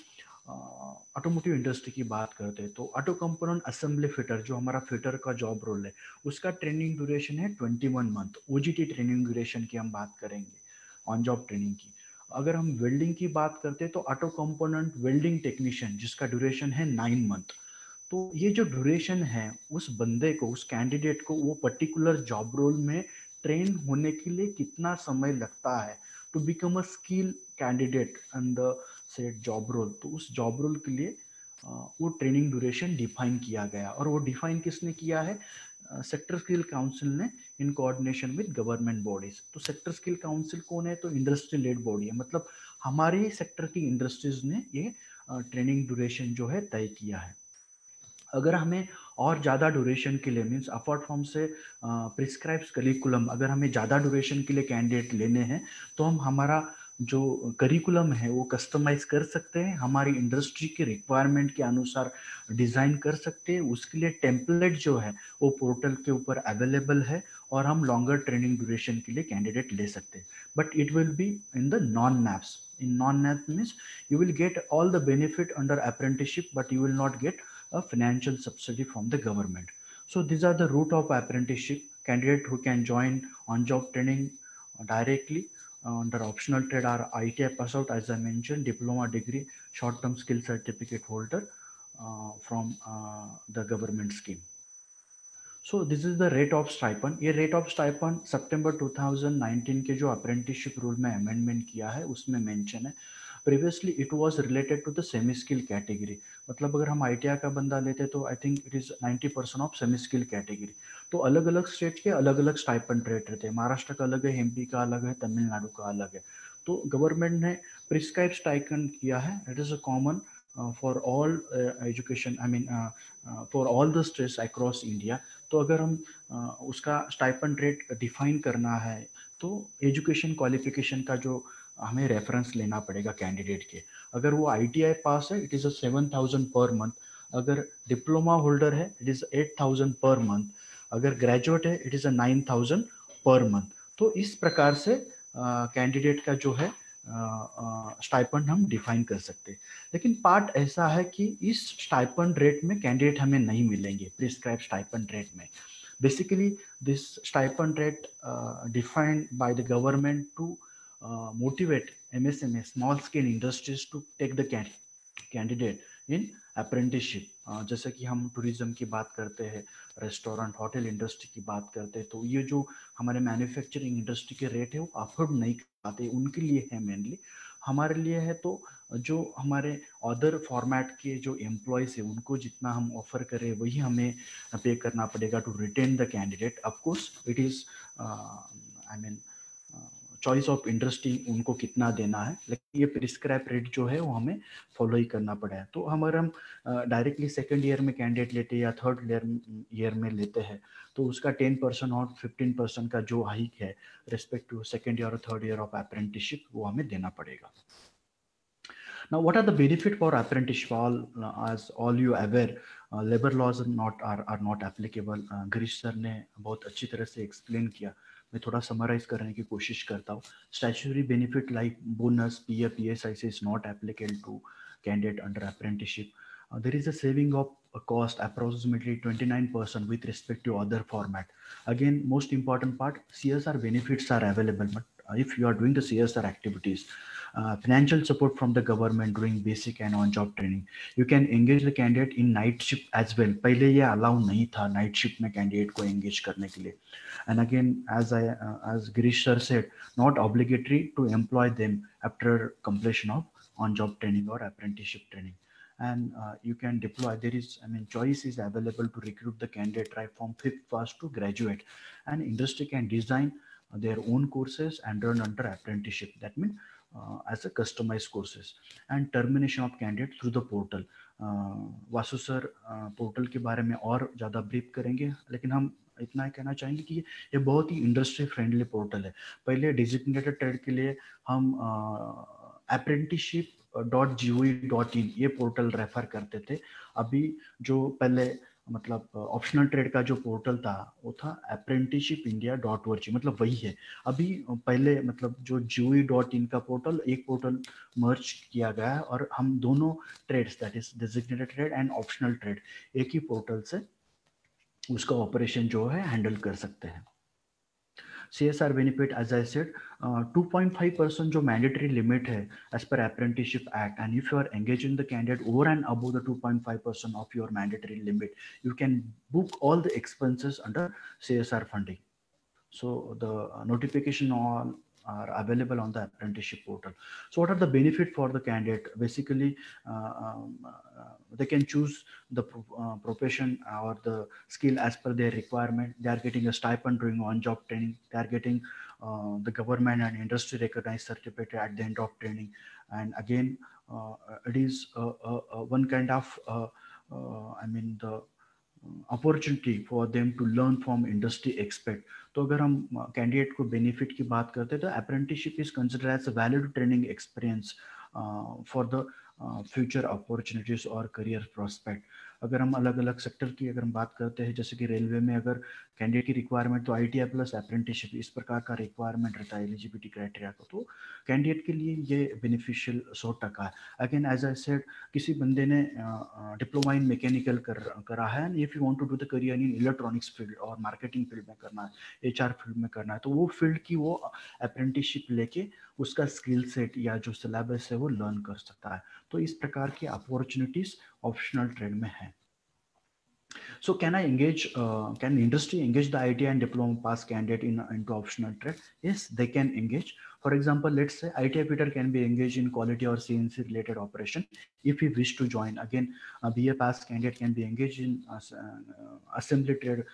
ऑटोमोटिव इंडस्ट्री की बात करते हैं तो ऑटो कंपोनेंट असेंबली फिटर, जो हमारा फिटर का जॉब रोल है, उसका ट्रेनिंग ड्यूरेशन है 21 month. OJT ट्रेनिंग ड्यूरेशन की हम बात करेंगे ऑन जॉब ट्रेनिंग की. अगर हम वेल्डिंग की बात करते हैं तो ऑटो कंपोनेंट वेल्डिंग टेक्नीशियन जिसका ड्यूरेशन है 9 month. तो ये जो ड्यूरेशन है उस बंदे को, उस कैंडिडेट को वो पर्टिकुलर जॉब रोल में ट्रेन होने के लिए कितना समय लगता है to become a skill candidate in the set job role. तो उस जॉब रोल के लिए वो ट्रेनिंग ड्यूरेशन डिफाइन किया गया. और वो डिफाइन किसने किया है? सेक्टर स्किल काउंसिल ने in coordination with government bodies. तो सेक्टर स्किल काउंसिल कौन है? तो इंडस्ट्री लेड बॉडी है. मतलब हमारे सेक्टर की इंडस्ट्रीज ने ये ट्रेनिंग ड्यूरेशन जो है तय किया है. अगर हमें और ज़्यादा ड्यूरेशन के लिए मीन्स अपार्ट फ्रॉम से प्रिस्क्राइब्ड करिकुलम, अगर हमें ज़्यादा ड्यूरेशन के लिए कैंडिडेट लेने हैं तो हम हमारा जो करिकुलम है वो कस्टमाइज कर सकते हैं, हमारी इंडस्ट्री के रिक्वायरमेंट के अनुसार डिज़ाइन कर सकते हैं. उसके लिए टेम्पलेट जो है वो पोर्टल के ऊपर अवेलेबल है और हम लॉन्गर ट्रेनिंग ड्यूरेशन के लिए कैंडिडेट ले सकते हैं. But it will be in the non NAPS. In non-NAPS means you will get all the benefit under apprenticeship, but you will not get a financial subsidy from the government. So these are the route of apprenticeship. Candidate who can join on-job training directly under optional trade or ITI pass out, as I mentioned, diploma degree, short-term skill certificate holder from the government scheme. So this is the rate of stipend. ये rate of stipend सितंबर 2019 के जो apprenticeship rule में amendment किया है उसमें mention है. Previously it was related to the semi skill category. मतलब अगर हम ITI का बंदा लेते तो I think it is 90% of semi skill category. तो अलग अलग स्टेट के अलग अलग स्टाइपेंड रेट रहते हैं. महाराष्ट्र का अलग है, MP का अलग है, तमिलनाडु का अलग है. तो गवर्नमेंट ने प्रिस्क्राइब स्टाइपेंड किया है. It is a common for all education, I mean for all the states across India. तो अगर हम उसका स्टाइपेंड रेट डिफाइन करना है तो एजुकेशन क्वालिफिकेशन का जो हमें रेफरेंस लेना पड़ेगा कैंडिडेट के. अगर वो ITI पास है इट इज़ 7,000 पर मंथ. अगर डिप्लोमा होल्डर है इट इज़ 8,000 पर मंथ. अगर ग्रेजुएट है इट इज़ 9,000 पर मंथ. तो इस प्रकार से कैंडिडेट का जो है स्टाइपेंड हम डिफाइन कर सकते हैं. लेकिन पार्ट ऐसा है कि इस स्टाइपेंड रेट में कैंडिडेट हमें नहीं मिलेंगे प्रिस्क्राइब स्टाइपेंड रेट में. Basically this stipend rate defined by the government to motivate MSME small scale industries to take the candidate in apprenticeship. जैसे कि हम टूरिज्म की बात करते हैं, रेस्टोरेंट होटल इंडस्ट्री की बात करते हैं, तो ये जो हमारे मैन्युफैक्चरिंग इंडस्ट्री के रेट है वो अफोर्ड नहीं कर पाते, उनके लिए है मेनली. हमारे लिए है तो जो हमारे अदर फॉर्मेट के जो एम्प्लॉयज है उनको जितना हम ऑफर करें वही हमें पे करना पड़ेगा to retain the candidate. Of course it is I mean choice of industry उनको कितना देना है, लेकिन ये प्रिस्क्राइब रेट जो है वो हमें फॉलो ही करना पड़ा है. तो हमारे हम डायरेक्टली सेकेंड ईयर में कैंडिडेट लेते हैं या थर्ड ईयर में लेते हैं तो उसका 10% और 15% का जो हाइक है रिस्पेक्ट टू सेकेंड ईयर और थर्ड ईयर ऑफ अप्रेंटिसशिप वो हमें देना पड़ेगा. Now, what are the benefit for apprenticeship? As all you aware, labor laws are not applicable. Girish sir ने बहुत अच्छी तरह से एक्सप्लेन किया. मैं थोड़ा समराइज करने की कोशिश करता हूँ. Statutory benefit like bonus, PF, PSIC is not applicable to candidate under apprenticeship. There is a saving of a cost approximately 29% with respect to other format. Again, most important part, CSR benefits are available, but if you are doing the CSR activities, financial support from the government during basic and on-job training. You can engage the candidate in night shift as well. पहले ये allow नहीं था night shift में candidate को engage करने के लिए. And again, as Girish sir said, not obligatory to employ them after completion of on-job training or apprenticeship training. And you can deploy. There is, I mean, choice is available to recruit the candidate right from 5th class to graduate. And industry can design their own courses and run under apprenticeship. That means as a customized courses. And termination of candidate through the portal. Vasu sir portal के बारे में और ज़्यादा brief करेंगे, लेकिन हम इतना ही कहना चाहेंगे कि ये बहुत ही इंडस्ट्री फ्रेंडली पोर्टल है. पहले डिजिग्नेटेड ट्रेड के लिए हम apprenticeship.gov.in ये पोर्टल रेफर करते थे. अभी जो पहले मतलब ऑप्शनल ट्रेड का जो पोर्टल था वो था apprenticeshipindia.org, मतलब वही है. अभी पहले मतलब जो gov.in का पोर्टल एक पोर्टल मर्ज किया गया है और हम दोनों trades that is designated trade and optional trade एक ही पोर्टल से उसका ऑपरेशन जो है हैंडल कर सकते हैं. CSR benefit, as I said, 2.5% जो mandatory limit है as per Apprenticeship Act, and if you are engaging the candidate over and above the 2.5% of your mandatory limit, you can book all the expenses under CSR funding. So the notification on are available on the apprenticeship portal. So what are the benefit for the candidate? Basically, they can choose the profession or the skill as per their requirement. They are getting a stipend during on-job training. They are getting the government and industry recognized certificate at the end of training. And again, it is one kind of, I mean, the opportunity for them to learn from industry expert. तो अगर हम candidate को benefit की बात करते हैं तो apprenticeship is considered as a valid training experience for the future opportunities or career prospect. अगर हम अलग अलग सेक्टर की अगर हम बात करते हैं, जैसे कि रेलवे में अगर कैंडिडेट की रिक्वायरमेंट तो ITI प्लस अप्रेंटिसशिप इस प्रकार का रिक्वायरमेंट रहता है एलिजिबिलिटी क्राइटेरिया का, तो कैंडिडेट के लिए ये बेनिफिशियल 100% है। अगेन एज आई सेड, किसी बंदे ने डिप्लोमा इन मैकेनिकल करा है, and if you want to do the career in electronics field और मार्केटिंग फील्ड में करना है, HR फील्ड में करना है, तो वो फील्ड की वो अप्रेंटिसशिप लेके उसका स्किल सेट या जो सिलेबस है वो लर्न कर सकता है। तो इस प्रकार की अपॉर्चुनिटीज ऑप्शनल ट्रेड में है। So can industry engage the ITI and diploma pass candidate into optional trade? Yes, they can engage. For example, let's say ITI fitter can be engaged in quality or CNC related operation if he wish to join. Again, a BA pass candidate can be engaged in assembly trade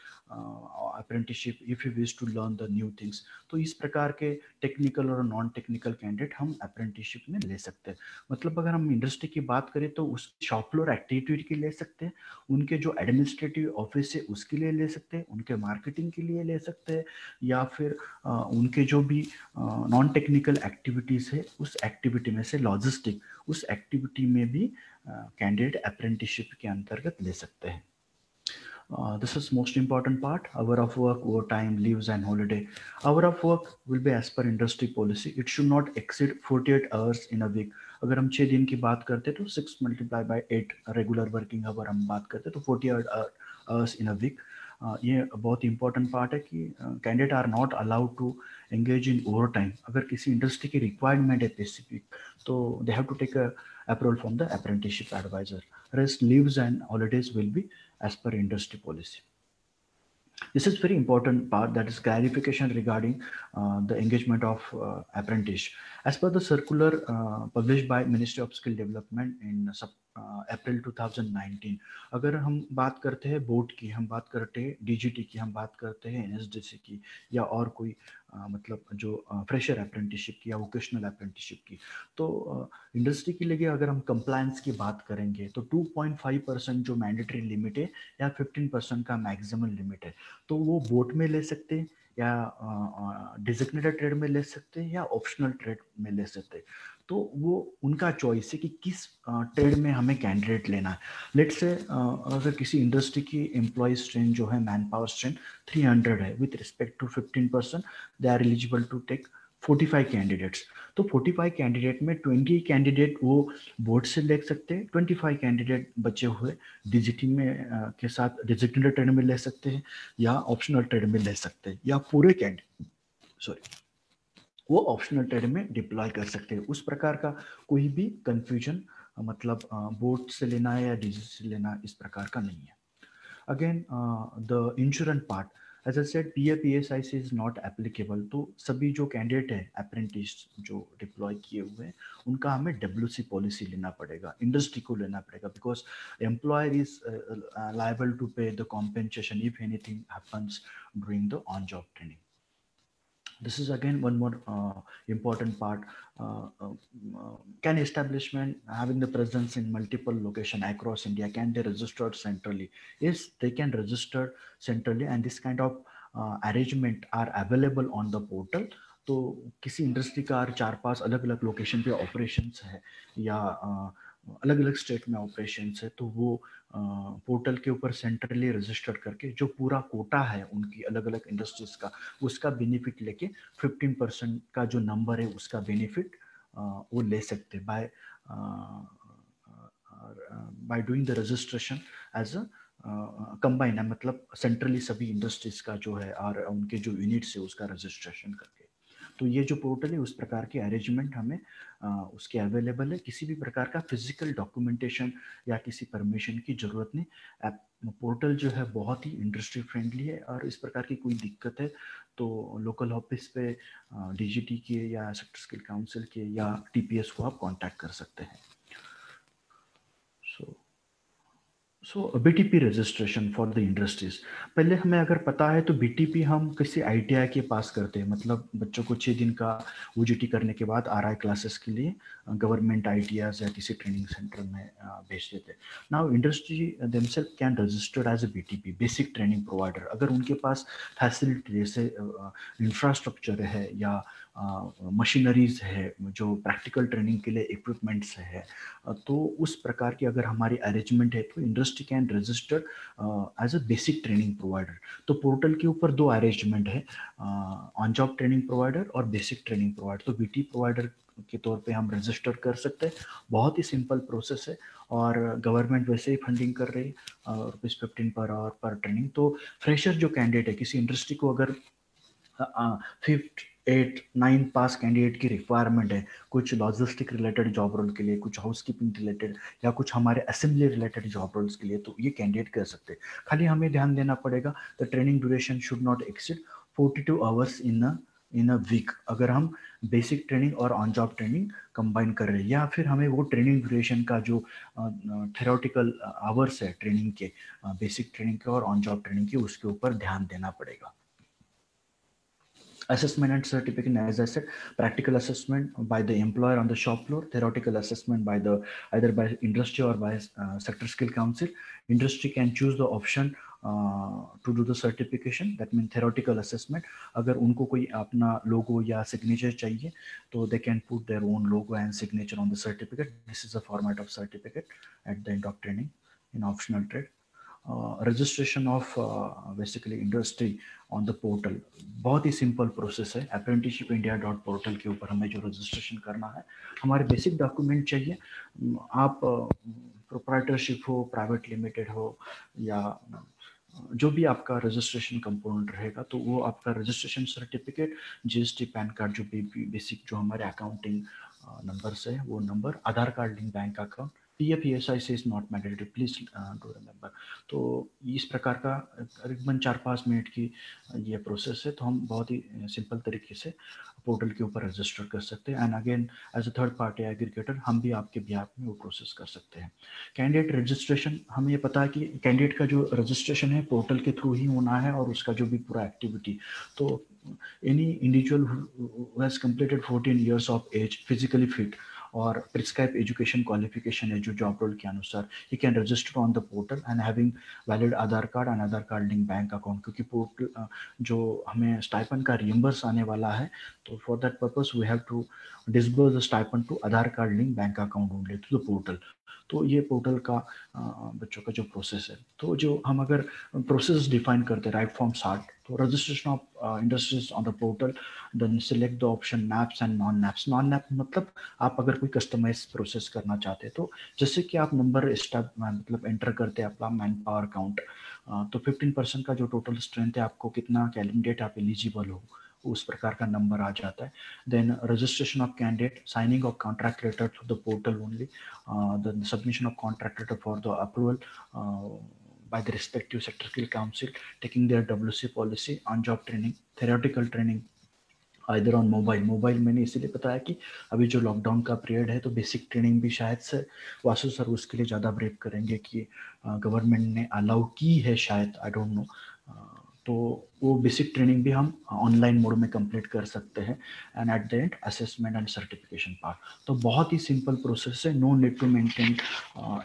apprenticeship if he wish to learn the new things. तो इस प्रकार के technical और non technical candidate हम apprenticeship में ले सकते हैं। मतलब अगर हम इंडस्ट्री की बात करें तो उस शॉप फ्लोर एक्टिविटी के ले सकते हैं, उनके जो एडमिनिस्ट्रेटिव ऑफिस है उसके लिए ले सकते हैं, उनके मार्केटिंग के लिए ले सकते हैं, या फिर उनके जो भी नॉन टेक्निकल एक्टिविटीज़ है उस एक्टिविटी में से लॉजिस्टिक उस एक्टिविटी में भी कैंडिडेट अप्रेंटिसशिप के अंतर्गत ले सकते हैं। This is most important part. Hour of work, overtime, leaves and holiday. Hour of work will be as per industry policy. It should not exceed 48 hours in a week. अगर हम 6 दिन की बात करते तो 6 × 8 रेगुलर वर्किंग आवर हम बात करते तो 48 hours in a week. ये बहुत इंपॉर्टेंट पार्ट है कि candidate are not allowed to engage in overtime. अगर किसी इंडस्ट्री की रिक्वायरमेंट है स्पेसिफिक तो they have to take a approval from the apprenticeship advisor. Rest leaves and holidays will be as per industry policy. This is very important part, that is clarification regarding the engagement of apprentice. As per the circular published by Ministry of Skill Development in April 2019, अगर हम बात करते हैं board की, हम बात करते हैं DGT की, हम बात करते हैं NSDC की, या और कोई मतलब जो फ्रेशर अप्रेंटिसशिप की या वोकेशनल अप्रेंटिसशिप की, तो इंडस्ट्री के लिए अगर हम कंप्लायंस की बात करेंगे तो 2.5% जो मैंडेटरी लिमिट है या 15% का मैक्सिमम लिमिट है, तो वो बोर्ड में ले सकते हैं या डिजिग्नेटेड ट्रेड में ले सकते हैं या ऑप्शनल ट्रेड में ले सकते हैं। तो वो उनका चॉइस है कि किस ट्रेड में हमें कैंडिडेट लेना है। लेट्स से अगर किसी इंडस्ट्री की एम्प्लॉय स्ट्रेंथ जो है, मैन पावर स्ट्रेंथ 300 है, with respect to 15% they are eligible to take 45 candidates. तो 45 कैंडिडेट में 20 कैंडिडेट वो बोर्ड से ले सकते हैं, 25 कैंडिडेट बचे हुए DGT में के साथ डिजिग्नेटेड ट्रेड में ले सकते हैं या ऑप्शनल ट्रेड में ले सकते हैं, या पूरे कैंडिडेट वो ऑप्शनल ट्रेड में डिप्लॉय कर सकते हैं। उस प्रकार का कोई भी कंफ्यूजन मतलब बोर्ड से लेना है या DGT से लेना, इस प्रकार का नहीं है। Again the insurance part, as I said, PA/PSIC is not applicable. तो सभी जो कैंडिडेट है अप्रेंटिस जो डिप्लॉय किए हुए हैं उनका हमें WC पॉलिसी लेना पड़ेगा, इंडस्ट्री को लेना पड़ेगा, because employer is liable to pay the compensation if anything happens during the on job training. This is again one more important part. Can establishment having the presence in multiple locations across India, can they register centrally? Yes, they can register centrally, and this kind of arrangement are available on the portal. तो किसी industry का 4-5 अलग-अलग location पे operations है या अलग-अलग state में operations है, तो वो पोर्टल के ऊपर सेंट्रली रजिस्टर करके जो पूरा कोटा है उनकी अलग-अलग इंडस्ट्रीज का, उसका बेनिफिट लेके 15% का जो नंबर है उसका बेनिफिट वो ले सकते by doing the registration as a combine है, मतलब सेंट्रली सभी इंडस्ट्रीज का जो है और उनके जो यूनिट्स है उसका रजिस्ट्रेशन करके। तो ये जो पोर्टल है उस प्रकार के अरेंजमेंट हमें उसके अवेलेबल है। किसी भी प्रकार का फिजिकल डॉक्यूमेंटेशन या किसी परमिशन की जरूरत नहीं। पोर्टल जो है बहुत ही इंडस्ट्री फ्रेंडली है, और इस प्रकार की कोई दिक्कत है तो लोकल ऑफिस पे DGT के या सेक्टर स्किल काउंसिल के या TPS को आप कांटेक्ट कर सकते हैं। सो BTP registration for the industries, पहले हमें अगर पता है तो BTP हम किसी ITI के पास करते हैं, मतलब बच्चों को 6 दिन का OJT करने के बाद RI क्लासेस के लिए गवर्नमेंट ITIs या किसी ट्रेनिंग सेंटर में भेज देते हैं। Now industry themselves can registered as a BTP, basic training provider. अगर उनके पास फैसिलिटी जैसे इंफ्रास्ट्रक्चर है या मशीनरीज है, जो प्रैक्टिकल ट्रेनिंग के लिए इक्विपमेंट्स है, तो उस प्रकार की अगर हमारी अरेंजमेंट है तो industry can register as a basic training provider. तो पोर्टल के ऊपर दो अरेंजमेंट है, ऑन जॉब ट्रेनिंग प्रोवाइडर और बेसिक ट्रेनिंग प्रोवाइडर। तो बीटी प्रोवाइडर के तौर पे हम रजिस्टर कर सकते हैं, बहुत ही सिंपल प्रोसेस है, और गवर्नमेंट वैसे ही फंडिंग कर रही है ₹15 पर आवर पर ट्रेनिंग। तो फ्रेशर जो कैंडिडेट है, किसी इंडस्ट्री को अगर 5th 8th 9th पास कैंडिडेट की रिक्वायरमेंट है, कुछ लॉजिस्टिक रिलेटेड जॉब रोल के लिए, कुछ हाउसकीपिंग रिलेटेड, या कुछ हमारे असेंबली रिलेटेड जॉब रोल्स के लिए, तो ये कैंडिडेट कर सकते हैं। खाली हमें ध्यान देना पड़ेगा, the training duration should not exceed 42 hours in a week. अगर हम बेसिक ट्रेनिंग और ऑन जॉब ट्रेनिंग कंबाइन कर रहे हैं, या फिर हमें वो ट्रेनिंग ड्यूरेशन का जो थ्योरेटिकल आवर्स है ट्रेनिंग के, बेसिक ट्रेनिंग के और ऑन जॉब ट्रेनिंग के, उसके ऊपर ध्यान देना पड़ेगा। Assessment and certification, as I said, practical assessment by the employer on the shop floor, theoretical assessment by the either by industry or by sector skill council. Industry can choose the option to do the certification, that means theoretical assessment. अगर उनको कोई अपना logo या signature चाहिए, तो they can put their own logo and signature on the certificate. This is a format of certificate at the end of training in optional trade. Registration of basically industry on the portal, बहुत ही simple process है। apprenticeshipindia.portal के ऊपर हमें जो registration करना है, हमारे बेसिक डॉक्यूमेंट चाहिए। आप प्रोप्राइटरशिप हो, प्राइवेट लिमिटेड हो, या जो भी आपका रजिस्ट्रेशन कंपोनेंट रहेगा, तो वो आपका registration certificate, GST, PAN card, जो बेसिक जो हमारे अकाउंटिंग नंबर्स है वो number, Aadhaar card link bank account, PF ESI से is not mandatory, please do remember. तो इस प्रकार का करीबन 4-5 मिनट की ये प्रोसेस है, तो हम बहुत ही सिंपल तरीके से पोर्टल के ऊपर रजिस्टर कर सकते हैं। And again as a third party aggregator हम भी आपके बिहाफ में वो प्रोसेस कर सकते हैं। कैंडिडेट रजिस्ट्रेशन, हमें ये पता है कि कैंडिडेट का जो रजिस्ट्रेशन है पोर्टल के थ्रू ही होना है, और उसका जो भी पूरा एक्टिविटी, तो any individual who has completed 14 years of age, physically fit और प्रिस्क्राइब एजुकेशन क्वालिफिकेशन है जो जॉब रोल के अनुसार, he can register on the portal and having valid Aadhaar card and Aadhaar card link bank account. क्योंकि portal जो हमें stipend का reimburse आने वाला है, तो for that purpose we have to disburse the stipend to Aadhaar card link bank account only to the portal. तो ये पोर्टल का बच्चों का जो प्रोसेस है, तो जो हम अगर प्रोसेस डिफाइन करते हैं राइट फ्रॉम स्टार्ट, तो registration of industries on the portal, then select the option NAPS and non NAPS. Non NAP मतलब आप अगर कोई कस्टमाइज प्रोसेस करना चाहते हैं, तो जैसे कि आप नंबर स्टेप मतलब एंटर करते हैं अपना मैन पावर काउंट, तो 15% का जो टोटल स्ट्रेंथ है, आपको कितना कैंडिडेट आप एलिजिबल हो, उस प्रकार का नंबर आ जाता है। Then registration of candidate, signing of contract letter through the portal only, the submission of contract letter for the approval by the respective sector skill council, taking their WC policy, on job training, theoretical training either on mobile मैंने इसीलिए बताया कि अभी जो lockdown का period है, तो basic training भी शायद से वासु सर उसके लिए ज़्यादा ब्रीफ करेंगे कि गवर्नमेंट ने अलाउ की है शायद, आई डोंट नो। तो वो बेसिक ट्रेनिंग भी हम ऑनलाइन मोड में कंप्लीट कर सकते हैं। And at the end assessment and certification part, तो बहुत ही सिंपल प्रोसेस है। No need to maintain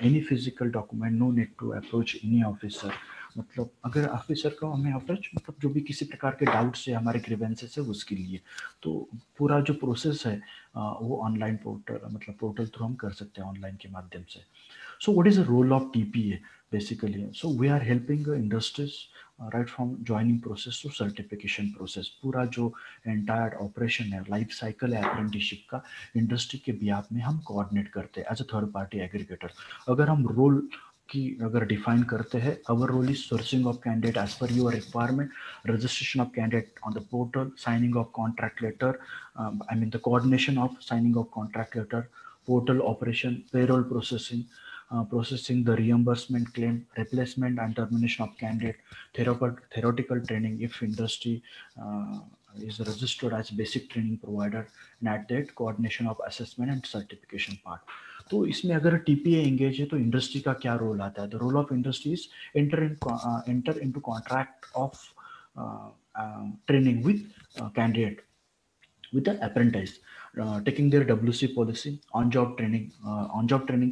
any physical document, no need to approach any officer. मतलब अगर ऑफिसर को हमें अप्रोच, मतलब जो भी किसी प्रकार के डाउट्स है, हमारे ग्रीवेंसेस है उसके लिए, तो पूरा जो प्रोसेस है वो ऑनलाइन पोर्टल, मतलब पोर्टल थ्रू हम कर सकते हैं ऑनलाइन के माध्यम से। So what is the role of TPA basically? So we are helping industries right from joining process to certification process. पूरा जो एंटायर ऑपरेशन है, लाइफ साइकिल है अप्रेंटिसशिप का, इंडस्ट्री के बिहाफ में हम कोऑर्डिनेट करते हैं as a third party aggregator. अगर हम रोल की अगर डिफाइन करते हैं, our role is sourcing of candidate as per your requirement, registration of candidate on the portal, signing of contract letter, I mean the coordination of signing of contract letter, portal operation, payroll processing, processing the reimbursement claim, replacement and termination of candidate, theoretical training if industry is registered as basic training provider, and at that coordination of assessment and certification part. तो इसमें अगर TPA engage है, तो industry का क्या role आता है? The role of industry is enter into contract of training with candidate with the apprentice, taking their WC policy, on job training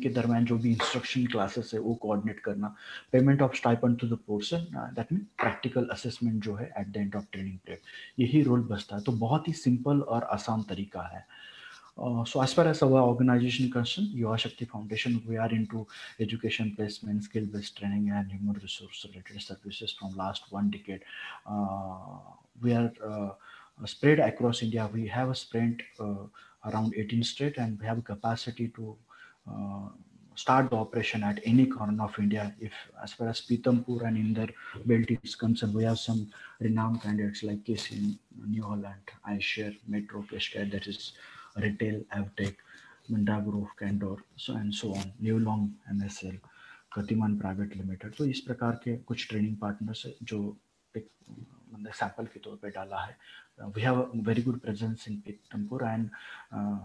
के दरम्यान जो भी instruction classes है वो coordinate करना, payment of stipend to the person, that means practical assessment जो है at the end of training period, यही role बचता है. तो बहुत ही simple और आसान तरीका है. So as far as our organization concerned, Yuva Shakti Foundation, we are into education, placement, skill-based training and human resource related services from last 1 decade. We are spread across India. We have a spread around 18 states, and we have capacity to start the operation at any corner of India. If as far as Pithampur and Indore belt is concerned, we have some renowned candidates like KC, New Holland, iShare, Metro, Cashcare, that is retail, Avtech, Mandagrove, Candor, so and so on, New Long, MSL, Katiman Private Limited. तो इस प्रकार के कुछ training partners है जो एक मतलब sample के तौर पे डाला है. We have a very good presence in Pithampur and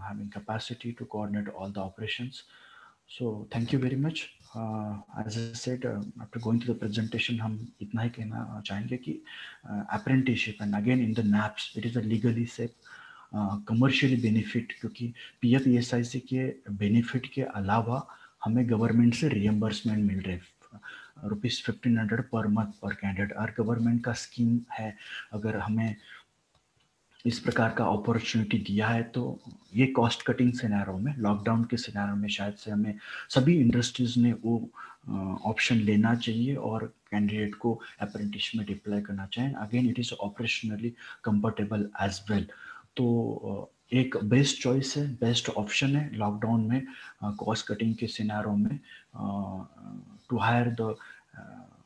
having capacity to coordinate all the operations. So thank you very much. As I said, after going through the presentation, हम इतना ही कहना चाहेंगे कि apprenticeship and again in the NAPS, it is a legally safe, commercially benefit, क्योंकि PF ESIC के benefit के अलावा हमें गवर्नमेंट से रियम्बर्समेंट मिल रहे ₹1500 पर मंथ पर कैंडिडेट. और गवर्नमेंट का स्कीम है, अगर हमें इस प्रकार का अपॉर्चुनिटी दिया है तो ये कॉस्ट कटिंग सिनेरियो में, लॉकडाउन के सिनेरियो में शायद से हमें सभी इंडस्ट्रीज ने वो ऑप्शन लेना चाहिए और कैंडिडेट को अप्रेंटिस में डिप्लॉय करना चाहिए. Again it is operationally comfortable as well. तो एक बेस्ट चॉइस है, बेस्ट ऑप्शन है लॉकडाउन में कॉस्ट कटिंग के सिनेरियो में to hire the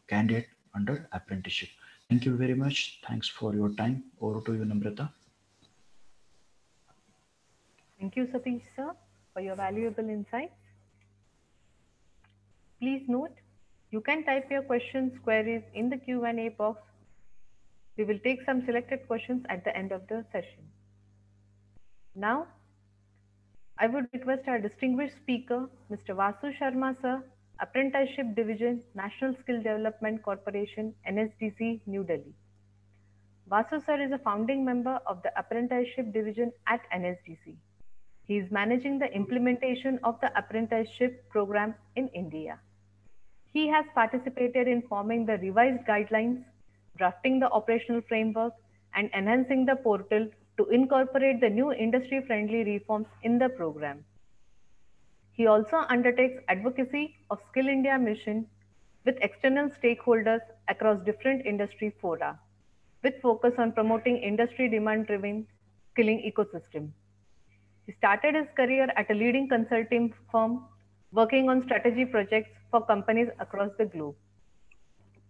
candidate under apprenticeship. Thank you very much. Thanks for your time. Over to you, Namrata. Thank you, Satish sir, for your valuable insights. Please note, you can type your questions, queries in the Q&A box. We will take some selected questions at the end of the session. Now, I would request our distinguished speaker, Mr. Vasu Sharma sir, Apprenticeship Division, National Skill Development Corporation, NSDC, New Delhi. Vasu sir is a founding member of the Apprenticeship Division at NSDC. He is managing the implementation of the apprenticeship program in India. He has participated in forming the revised guidelines, drafting the operational framework, and enhancing the portal to incorporate the new industry-friendly reforms in the program. He also undertakes advocacy of Skill India mission with external stakeholders across different industry fora, with focus on promoting industry demand-driven skilling ecosystem. He started his career at a leading consulting firm, working on strategy projects for companies across the globe.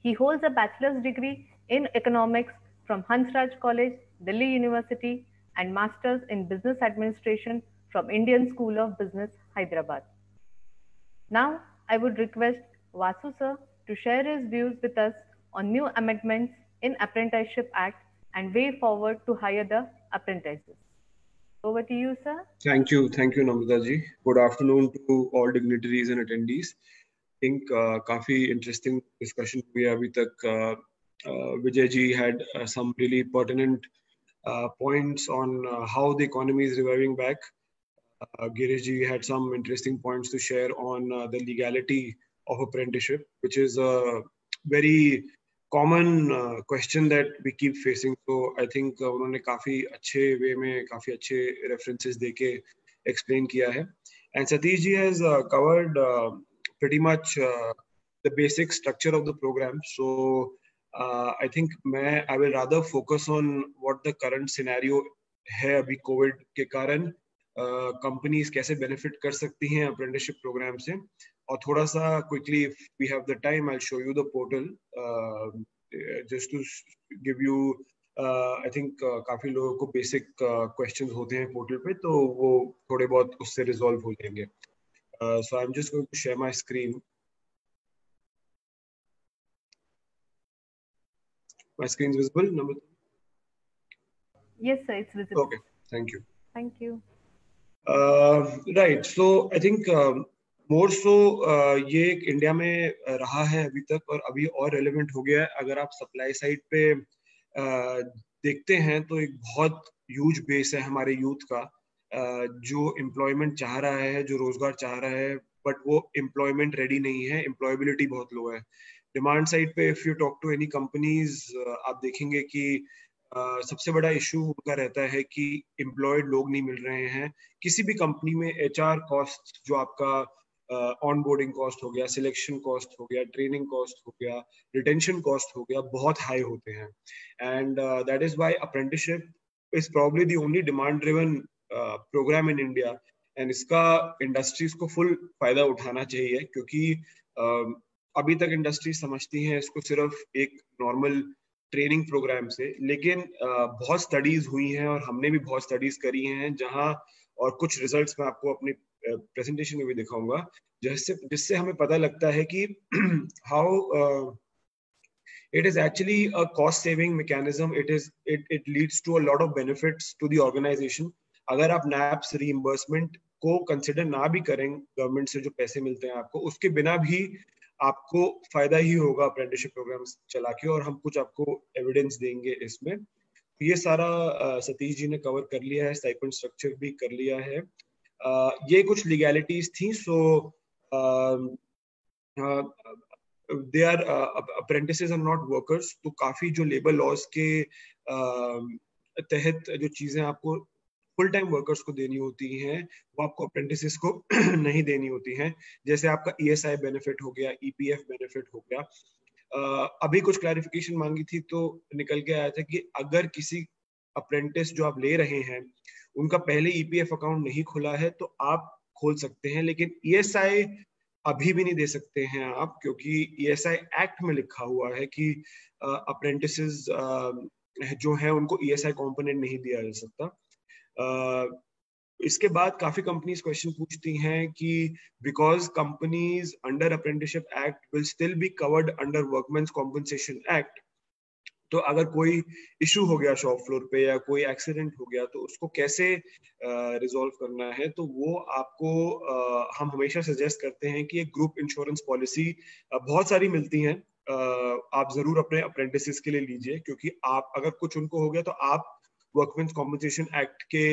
He holds a bachelor's degree in economics from Hansraj College, Delhi University, and master's in business administration from Indian School of Business, Hyderabad. Now, I would request Vasu sir to share his views with us on new amendments in Apprenticeship Act and way forward to hire the apprentices. Over to you, sir. Thank you, Namrata ji. Good afternoon to all dignitaries and attendees. I think काफी interesting discussion हुई है अभी तक. Vijay ji had some really pertinent points on how the economy is reviving back. Girish ji had some interesting points to share on the legality of apprenticeship, which is a very common question that we keep facing. So I think उन्होंने काफी अच्छे way में काफी अच्छे references देके explain किया है. And Satish ji has covered pretty much the basic structure of the program. So I think I will rather focus on what the current scenario है अभी COVID के कारण companies कैसे benefit कर सकती हैं apprenticeship program से. और थोड़ा सा quickly, if we have the time, I'll show you the portal just to give you. I think काफी लोगों को basic questions होते हैं portal पे, तो वो थोड़े बहुत उससे resolve हो जाएंगे. So I'm just going to share my screen. My screen is visible, Namrata? Yes, sir, it's visible. Okay, thank you. Thank you. Right, so I think more so ये एक इंडिया में रहा है अभी तक और अभी और relevant हो गया है. अगर आप supply side पे देखते हैं तो एक बहुत ह्यूज बेस है हमारे यूथ का जो एम्प्लॉयमेंट चाह रहा है, जो रोजगार चाह रहा है, बट वो एम्प्लॉयमेंट रेडी नहीं है, एम्प्लॉयबिलिटी बहुत लो है। डिमांड साइड पे if you talk to any companies, आप देखेंगे कि सबसे बड़ा इशू उनका रहता है कि एम्प्लॉयड लोग नहीं मिल रहे हैं। किसी भी कंपनी में एचआर कॉस्ट, जो आपका ऑन बोर्डिंग कॉस्ट हो गया, सिलेक्शन कॉस्ट हो गया, ट्रेनिंग कॉस्ट हो गया, रिटेंशन कॉस्ट हो गया, बहुत हाई होते हैं। And that is why apprenticeship is probably the only demand driven program in India. And इसका इंडस्ट्रीज को फुल फायदा उठाना चाहिए, क्योंकि अभी तक इंडस्ट्री समझती हैं इसको सिर्फ एक नॉर्मल ट्रेनिंग प्रोग्राम से, लेकिन बहुत स्टडीज हुई हैं और हमने भी बहुत स्टडीज करी हैं जहां, और कुछ रिजल्ट्स मैं आपको अपनी प्रेजेंटेशन में भी दिखाऊंगा, जिससे हमें पता लगता है कि how it is actually a cost saving mechanism. It leads to a lot of benefits to the organization. अगर आप NAPS reimbursement को कंसिडर ना भी करें, गवर्नमेंट से जो पैसे मिलते हैं आपको, उसके बिना भी आपको फायदा ही होगा अप्रेंटिसशिप प्रोग्राम चला के, और हम कुछ आपको एविडेंस देंगे इसमें। ये सारा सतीश जी ने कवर कर लिया है, स्टाइपेंड स्ट्रक्चर भी कर लिया है। ये कुछ लीगैलिटीज थी। So they are apprentices are not workers. तो काफी जो लेबर लॉज के तहत जो चीजें आपको फुल टाइम वर्कर्स को देनी होती हैं, वो आपको अप्रेंटिसेस को नहीं देनी होती हैं। जैसे आपका ESI बेनिफिट हो गया, EPF बेनिफिट हो गया। अभी कुछ क्लैरिफिकेशन मांगी थी तो निकल के आया था कि अगर किसी अप्रेंटिस जो आप ले रहे हैं उनका पहले EPF अकाउंट नहीं खुला है तो आप खोल सकते हैं, लेकिन ESI अभी भी नहीं दे सकते हैं आप, क्योंकि ESI एक्ट में लिखा हुआ है कि अप्रेंटिसेस जो है उनको ESI कंपोनेंट नहीं दिया जा सकता। इसके बाद काफी कंपनीज क्वेश्चन पूछती हैं कि because companies under apprenticeship act will still be covered under workmen's compensation act, तो अगर कोई इशू हो गया शॉप फ्लोर पे या कोई एक्सीडेंट हो गया तो उसको कैसे रिजॉल्व करना है। तो वो आपको हम हमेशा सजेस्ट करते हैं कि एक ग्रुप इंश्योरेंस पॉलिसी बहुत सारी मिलती हैं, आप जरूर अपने अप्रेंटिसेस के लिए लीजिए, क्योंकि आप अगर कुछ उनको हो गया तो आप वर्कमेंस कॉम्पनसेशन एक्ट के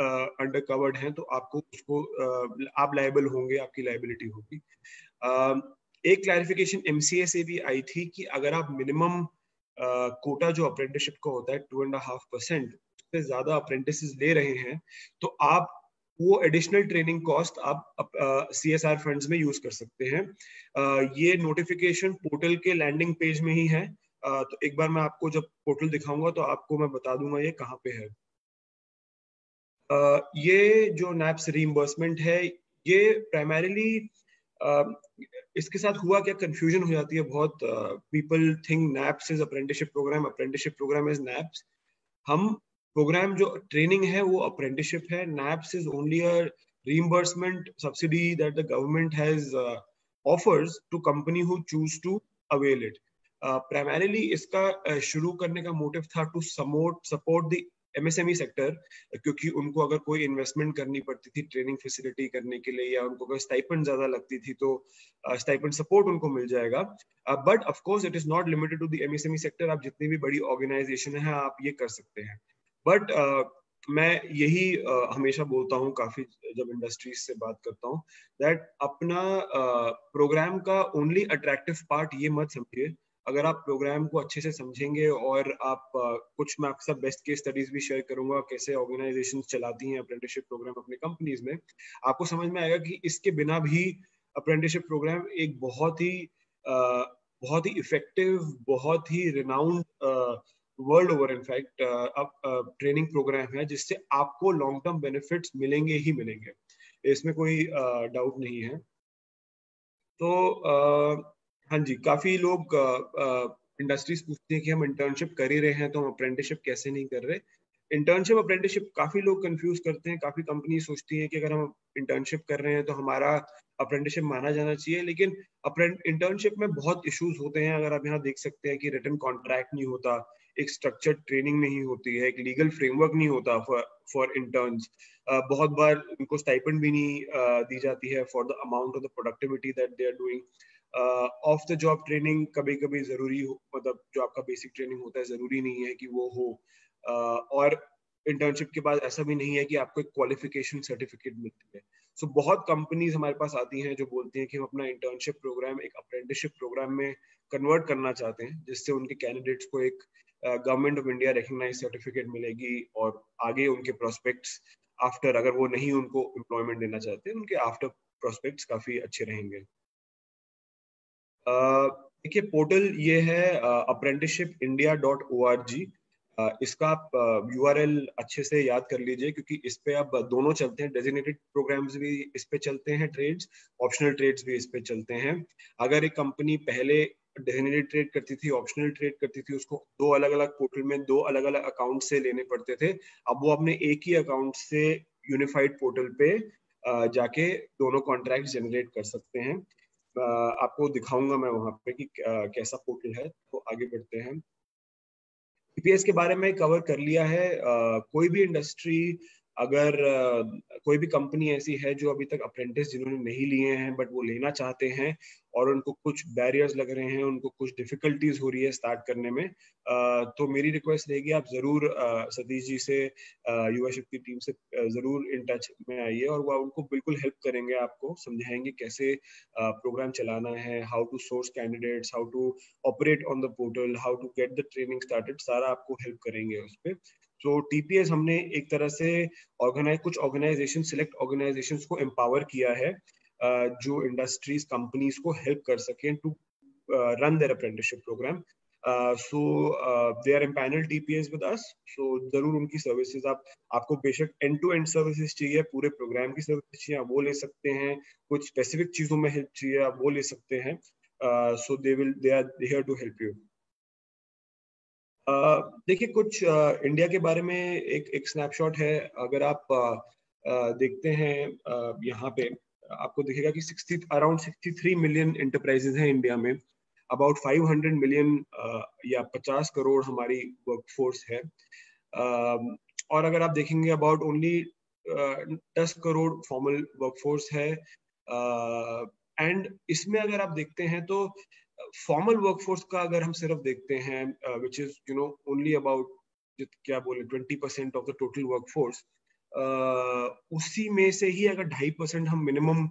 अंडर कवर्ड हैं, तो आपको उसको आप लायबल होंगे, आपकी लायबिलिटी होगी। एक क्लैरिफिकेशन MCA से भी आई थी कि अगर आप मिनिमम कोटा जो अप्रेंटिसशिप का होता है 2.5%, उससे ज्यादा अप्रेंटिसेस ले रहे हैं तो आप वो एडिशनल ट्रेनिंग कॉस्ट आप CSR फंड्स में यूज कर सकते हैं। ये नोटिफिकेशन पोर्टल के लैंडिंग पेज में ही है, तो एक बार मैं आपको जब पोर्टल दिखाऊंगा तो आपको मैं बता दूंगा ये कहाँ पे है। ये जो NAPS रीइंबर्समेंट है, ये प्राइमरीली इसके साथ हुआ क्या, कंफ्यूजन हो जाती है बहुत। People think NAPS is apprenticeship program, apprenticeship program is NAPS। हम प्रोग्राम जो ट्रेनिंग है वो अप्रेंटिसशिप है। NAPS is only a reimbursement subsidy that the government has offers to company who choose to avail it. Primarily इसका शुरू करने का motive था to support the MSME sector, क्योंकि उनको अगर कोई इन्वेस्टमेंट करनी पड़ती थी ट्रेनिंग फैसिलिटी करने के लिए, या उनको अगर स्टाइपेंड ज्यादा लगती थी तो स्टाइपेंड सपोर्ट उनको मिल जाएगा। But of course it is not limited to the MSME sector, आप जितनी भी बड़ी ऑर्गेनाइजेशन है आप ये कर सकते हैं। बट मैं यही हमेशा बोलता हूँ काफी जब इंडस्ट्रीज से बात करता हूँ, दैट अपना प्रोग्राम का ओनली अट्रैक्टिव पार्ट ये मत समझिए। अगर आप प्रोग्राम को अच्छे से समझेंगे और आप कुछ मैं आपके साथ बेस्ट केस स्टडीज भी शेयर करूंगा कैसे ऑर्गेनाइजेशन चलाती हैं अप्रेंटिसशिप प्रोग्राम अपने कंपनीज में, आपको समझ में आएगा कि इसके बिना भी अप्रेंटिसशिप प्रोग्राम एक बहुत ही इफेक्टिव, बहुत ही renowned world over in fact training program है, जिससे आपको लॉन्ग टर्म बेनिफिट्स मिलेंगे ही मिलेंगे, इसमें कोई डाउट नहीं है। तो हाँ जी, काफी लोग इंडस्ट्रीज पूछते हैं कि हम इंटर्नशिप कर ही रहे हैं तो हम अप्रेंटिसशिप कैसे नहीं कर रहे। इंटर्नशिप अप्रेंटिसशिप काफी लोग कंफ्यूज करते हैं, काफी कंपनी सोचती है कि अगर हम इंटर्नशिप कर रहे हैं तो हमारा अप्रेंटिसशिप माना जाना चाहिए, लेकिन इंटर्नशिप में बहुत इश्यूज होते हैं। अगर आप यहाँ देख सकते हैं कि रिटन कॉन्ट्रैक्ट नहीं होता, एक स्ट्रक्चर्ड ट्रेनिंग नहीं होती है, एक लीगल फ्रेमवर्क नहीं होता फॉर इंटर्न्स। बहुत बार उनको स्टाइपेंड भी नहीं दी जाती है for the amount of the productivity that they are doing. Of the job training कभी कभी जरूरी हो, मतलब जो आपका बेसिक ट्रेनिंग होता है जरूरी नहीं है कि वो हो। और इंटर्नशिप के बाद ऐसा भी नहीं है कि आपको एक क्वालिफिकेशन सर्टिफिकेट मिलती है। सो बहुत कंपनीज हमारे पास आती हैं जो बोलती हैं कि हम अपना इंटर्नशिप प्रोग्राम एक अप्रेंटिसशिप प्रोग्राम में कन्वर्ट करना चाहते हैं, जिससे उनके कैंडिडेट्स को एक government of India recognise certificate मिलेगी और आगे उनके प्रोस्पेक्ट्स आफ्टर, अगर वो नहीं उनको एम्प्लॉयमेंट देना चाहते, उनके आफ्टर प्रोस्पेक्ट्स काफी अच्छे रहेंगे। देखिए पोर्टल ये है apprenticeshipindia.org। इसका आप URL अच्छे से याद कर लीजिए, क्योंकि इस पे अब दोनों चलते हैं, डेजिग्नेटेड प्रोग्राम्स भी इस पे चलते हैं, ट्रेड्स, ऑप्शनल ट्रेड्स भी इस पे चलते हैं। अगर एक कंपनी पहले डेजिग्नेटेड ट्रेड करती थी, ऑप्शनल ट्रेड करती थी, उसको दो अलग अलग पोर्टल में दो अलग अलग अकाउंट से लेने पड़ते थे। अब वो अपने एक ही अकाउंट से यूनिफाइड पोर्टल पे जाके दोनों कॉन्ट्रैक्ट जनरेट कर सकते हैं। आपको दिखाऊंगा मैं वहां पे कि कैसा पोर्टल है। तो आगे बढ़ते हैं। टीपीएस के बारे में कवर कर लिया है। कोई भी इंडस्ट्री, अगर कोई भी कंपनी ऐसी है जो अभी तक अप्रेंटिस जिन्होंने नहीं लिए हैं बट वो लेना चाहते हैं और उनको कुछ बैरियर्स लग रहे हैं, उनको कुछ डिफिकल्टीज हो रही है स्टार्ट करने में, तो मेरी रिक्वेस्ट रहेगी आप जरूर सतीश जी से, युवा शक्ति टीम से जरूर इन टच में आइए और वो उनको बिल्कुल हेल्प करेंगे, आपको समझाएंगे कैसे प्रोग्राम चलाना है, how to source candidates, how to operate on the portal, how to get the training started, सारा आपको हेल्प करेंगे उस पर। तो टीपीएस हमने एक तरह से कुछ ऑर्गेनाइजेशन, सिलेक्ट ऑर्गेनाइजेशंस को एम्पावर किया है जो इंडस्ट्रीज, कंपनीज को हेल्प कर सकें to run their apprenticeship program. So they are empanelled TPS with us, so जरूर उनकी सर्विसेज आपको बेशक एंड टू एंड सर्विसेज चाहिए, पूरे प्रोग्राम की सर्विसेज चाहिए, आप वो ले सकते हैं, कुछ स्पेसिफिक चीजों में हेल्प चाहिए आप वो ले सकते हैं। So they are here to help you. देखिए कुछ इंडिया के बारे में एक स्नैपशॉट है। अगर आप देखते हैं यहाँ पे आपको दिखेगा कि अराउंड 63 मिलियन एंटरप्राइजेज हैं इंडिया में, अबाउट 500 मिलियन या 50 करोड़ हमारी वर्कफोर्स है। और अगर आप देखेंगे about only 10 crore formal workforce है। एंड इसमें अगर आप देखते हैं तो फॉर्मल वर्कफोर्स का अगर हम सिर्फ देखते हैं, विच इज ओनली अबाउट क्या बोले 20% ऑफ द टोटल वर्कफोर्स, उसी में से ही अगर 2.5% हम मिनिमम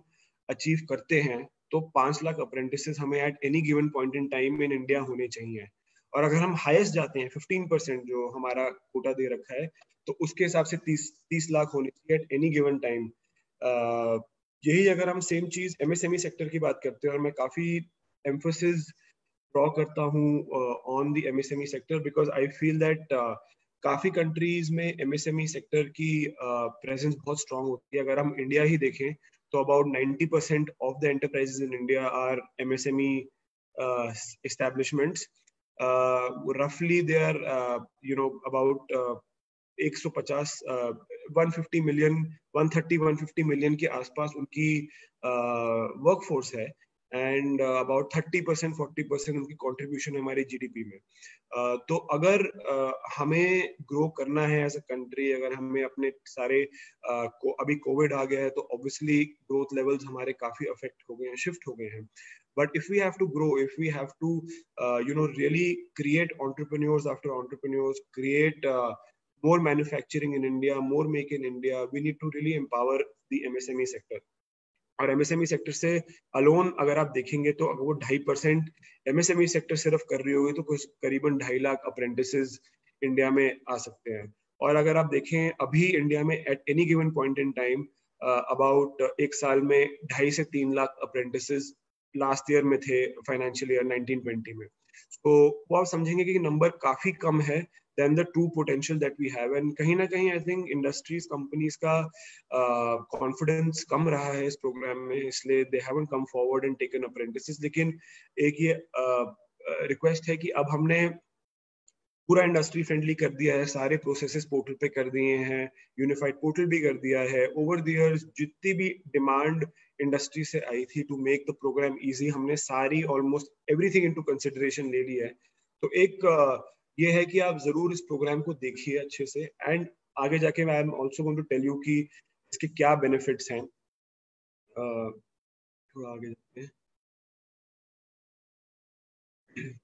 अचीव करते हैं तो 5 लाख अप्रेंटिसेस हमें at any given point in time in India होने चाहिए। और अगर हम हाईएस्ट जाते हैं 15% जो हमारा कोटा दे रखा है, तो उसके हिसाब से 30 लाख होने चाहिए एट एनी गिवन टाइम। यही अगर हम सेम चीज एमएसएमई सेक्टर की बात करते हैं, और मैं काफी emphasis ड्रॉ करता हूँ on the MSME sector, because I feel that काफी कंट्रीज में एमएसएमई सेक्टर की प्रेजेंस बहुत स्ट्रांग होती है। अगर हम इंडिया ही देखें तो about 90% of the enterprises in India are MSME establishments. रफली they are about 150 150 million 150 million के आसपास उनकी वर्कफोर्स है, एंड अबाउट 30% 40% उनकी कंट्रीब्यूशन है हमारी जीडीपी में। तो अगर हमें ग्रो करना है एज अ कंट्री, अगर हमें अपने सारे अभी कोविड आ गया है तो ऑब्वियसली ग्रोथ लेवल्स हमारे काफी अफेक्ट हो गए हैं, शिफ्ट हो गए हैं। But if we have to grow, if we have to really create entrepreneurs after entrepreneurs, create more manufacturing in India, more make in India, we need to really empower the MSME sector. और MSME sector से alone अगर आप देखेंगे तो अगर वो 2.5% MSME sector सिर्फ कर रही होगी तो कुछ करीबन 2.5 लाख अप्रेंटिसेस इंडिया में आ सकते हैं। और अगर आप देखें अभी इंडिया में at any given point in time about एक साल में 2.5 से 3 लाख अप्रेंटिसेस लास्ट ईयर में थे, फाइनेंशियल ईयर 1920 में। तो वो आप समझेंगे कि नंबर काफी कम है than the true potential that we have, and कहीं ना कहीं I think industries, companies का confidence कम रहा है इस प्रोग्राम में, इसलिए they haven't come forward and taken apprentices। लेकिन एक ये रिक्वेस्ट है कि अब हमने पूरा इंडस्ट्री फ्रेंडली कर दिया है, सारे प्रोसेसेस पोर्टल पे कर दिए हैं, यूनिफाइड पोर्टल भी कर दिया है। ओवर द इयर्स जितनी भी डिमांड इंडस्ट्री से आई थी to make the program easy, हमने सारी ऑलमोस्ट एवरीथिंग इनटू कंसिडरेशन ले लिया है। तो एक ये है कि आप जरूर इस प्रोग्राम को देखिए अच्छे से, एंड आगे जाके I am also going to tell you कि इसके क्या बेनिफिट्स हैं। थोड़ा आगे जाते हैं।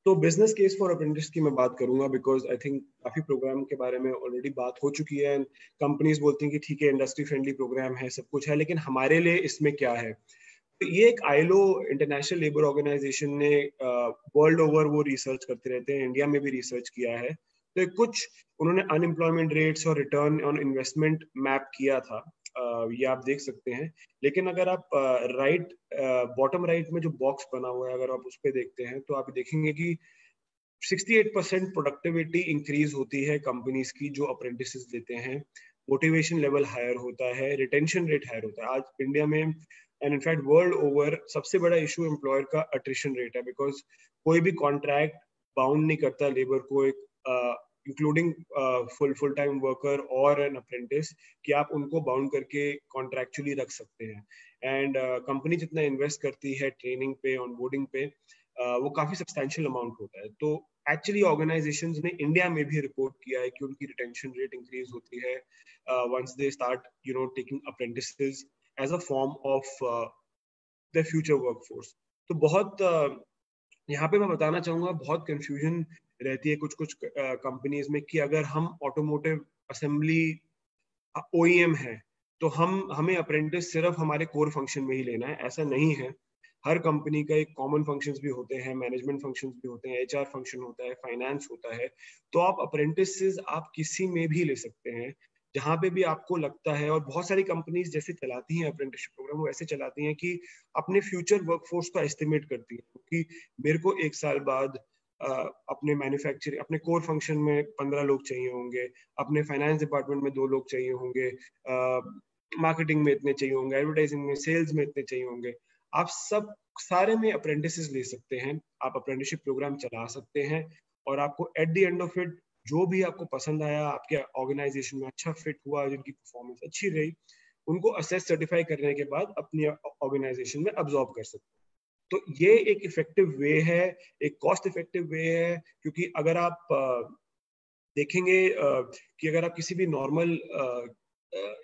तो बिजनेस केस फॉर अप्रेंटिस की मैं बात करूंगा, बिकॉज आई थिंक काफी प्रोग्राम के बारे में ऑलरेडी बात हो चुकी है एंड कंपनीज बोलती हैं कि ठीक है इंडस्ट्री फ्रेंडली प्रोग्राम है, सब कुछ है, लेकिन हमारे लिए इसमें क्या है। तो ये एक आईएलओ इंटरनेशनल लेबर ऑर्गेनाइजेशन ने वर्ल्ड ओवर वो रिसर्च करते रहते हैं, इंडिया में भी रिसर्च किया है। तो कुछ उन्होंने अनएम्प्लॉयमेंट रेट्स और रिटर्न ऑन इन्वेस्टमेंट मैप किया था, ये आप देख सकते हैं। लेकिन अगर आप राइट बॉटम राइट में जो बॉक्स बना हुआ है अगर आप उस पर देखते हैं तो आप देखेंगे कि 68% प्रोडक्टिविटी इंक्रीज होती है कंपनीज की जो अप्रेंटिस लेते हैं, मोटिवेशन लेवल हायर होता है, रिटेंशन रेट हायर होता है। आज इंडिया में एंड इनफैक्ट वर्ल्ड ओवर सबसे बड़ा इशू एम्प्लॉयर का अट्रिशन रेट है, बिकॉज कोई भी कॉन्ट्रैक्ट बाउंड नहीं करता लेबर को, एक इंक्लूडिंग फुल टाइम वर्कर और एन अप्रेंटिस, कि आप उनको बाउंड करके कॉन्ट्रैक्चुअली रख सकते हैं। एंड कंपनी जितना इन्वेस्ट करती है ट्रेनिंग पे, ऑनबोर्डिंग पे, वो काफी सब्सटैंशियल अमाउंट होता है। तो एक्चुअली ऑर्गेनाइजेशंस ने इंडिया में भी रिपोर्ट किया है कि उनकी रिटेंशन रेट इंक्रीज होती है once they start taking apprentices as a form of the future workforce. तो बहुत यहाँ पे मैं बताना चाहूंगा बहुत कंफ्यूजन रहती है कुछ कंपनीज में कि अगर हम ऑटोमोटिव असेंबली OEM है तो हमें अप्रेंटिस सिर्फ हमारे कोर फंक्शन में ही लेना है, ऐसा नहीं है। हर कंपनी का एक कॉमन फंक्शंस भी होते हैं, मैनेजमेंट फंक्शंस भी होते हैं, HR फंक्शन होता है, फाइनेंस होता है। तो आप अप्रेंटिसेस आप किसी में भी ले सकते हैं जहां पे भी आपको लगता है। और बहुत सारी कंपनीज जैसे चलाती हैं अप्रेंटिसशिप प्रोग्राम, वो ऐसे चलाती हैं कि अपने फ्यूचर वर्कफोर्स का एस्टिमेट करती है कि मेरे को 1 साल बाद अपने मैन्युफैक्चरिंग, अपने कोर फंक्शन में 15 लोग चाहिए होंगे, अपने फाइनेंस डिपार्टमेंट में 2 लोग चाहिए होंगे, मार्केटिंग में इतने चाहिए होंगे, एडवर्टाइजिंग में, सेल्स में इतने चाहिए होंगे। आप सब सारे में अप्रेंटिसेस ले सकते हैं, आप अप्रेंटिसशिप प्रोग्राम चला सकते हैं और आपको eight the end of it जो भी आपको पसंद आया, आपके ऑर्गेनाइजेशन में अच्छा फिट हुआ, जिनकी परफॉर्मेंस अच्छी रही, उनको असेस सर्टिफाई करने के बाद अपनी ऑर्गेनाइजेशन में अब्सॉर्ब कर सकते हैं। तो ये एक इफेक्टिव वे है, एक कॉस्ट इफेक्टिव वे है, क्योंकि अगर आप देखेंगे कि अगर आप किसी भी नॉर्मल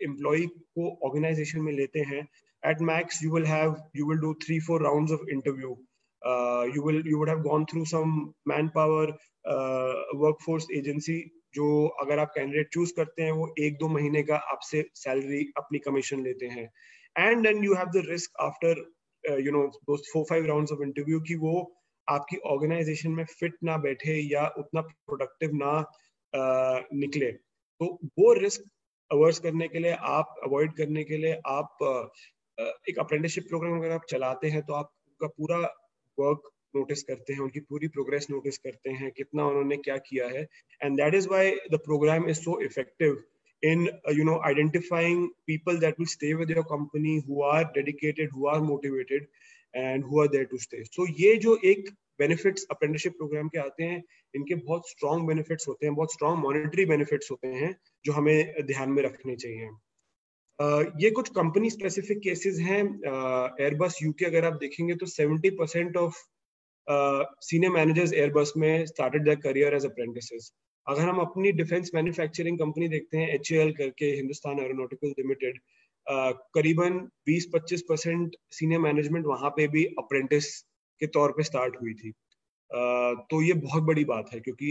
एम्प्लॉय को ऑर्गेनाइजेशन में लेते हैं, at max you will do 3-4 rounds of interview. You would have gone through some manpower workforce agency, जो अगर आप कैंडिडेट चूज करते हैं वो 1-2 महीने का आपसे सैलरी अपनी कमीशन लेते हैं। And then you have the risk after those 4-5 rounds of interview कि वो आपकी ऑर्गेनाइजेशन में फिट ना बैठे या उतना प्रोडक्टिव ना निकले। तो वो रिस्क अवॉइड करने के लिए आप एक अप्रेंटिसशिप प्रोग्राम अगर आप चलाते हैं तो आप उनका पूरा वर्क नोटिस करते हैं, उनकी पूरी प्रोग्रेस नोटिस करते हैं, कितना उन्होंने क्या किया है। And that is why the program is so effective in identifying people that will stay with your company, who are dedicated, who are motivated and who are there to stay. So ये जो एक benefits apprenticeship program के आते हैं, इनके बहुत strong benefits होते हैं, बहुत strong monetary benefits होते हैं जो हमें ध्यान में रखने चाहिए। ये कुछ कंपनी स्पेसिफिक केसेस हैं। एयरबस यूके अगर आप देखेंगे तो 70% ऑफ सीनियर मैनेजर्स एयरबस में started their career as apprentices. अगर हम अपनी डिफेंस मैन्युफैक्चरिंग कंपनी देखते हैं, HAL करके, हिंदुस्तान एरोनॉटिकल लिमिटेड, करीबन 20-25% सीनियर मैनेजमेंट वहां पे भी अप्रेंटिस के तौर पे स्टार्ट हुई थी। तो ये बहुत बड़ी बात है, क्योंकि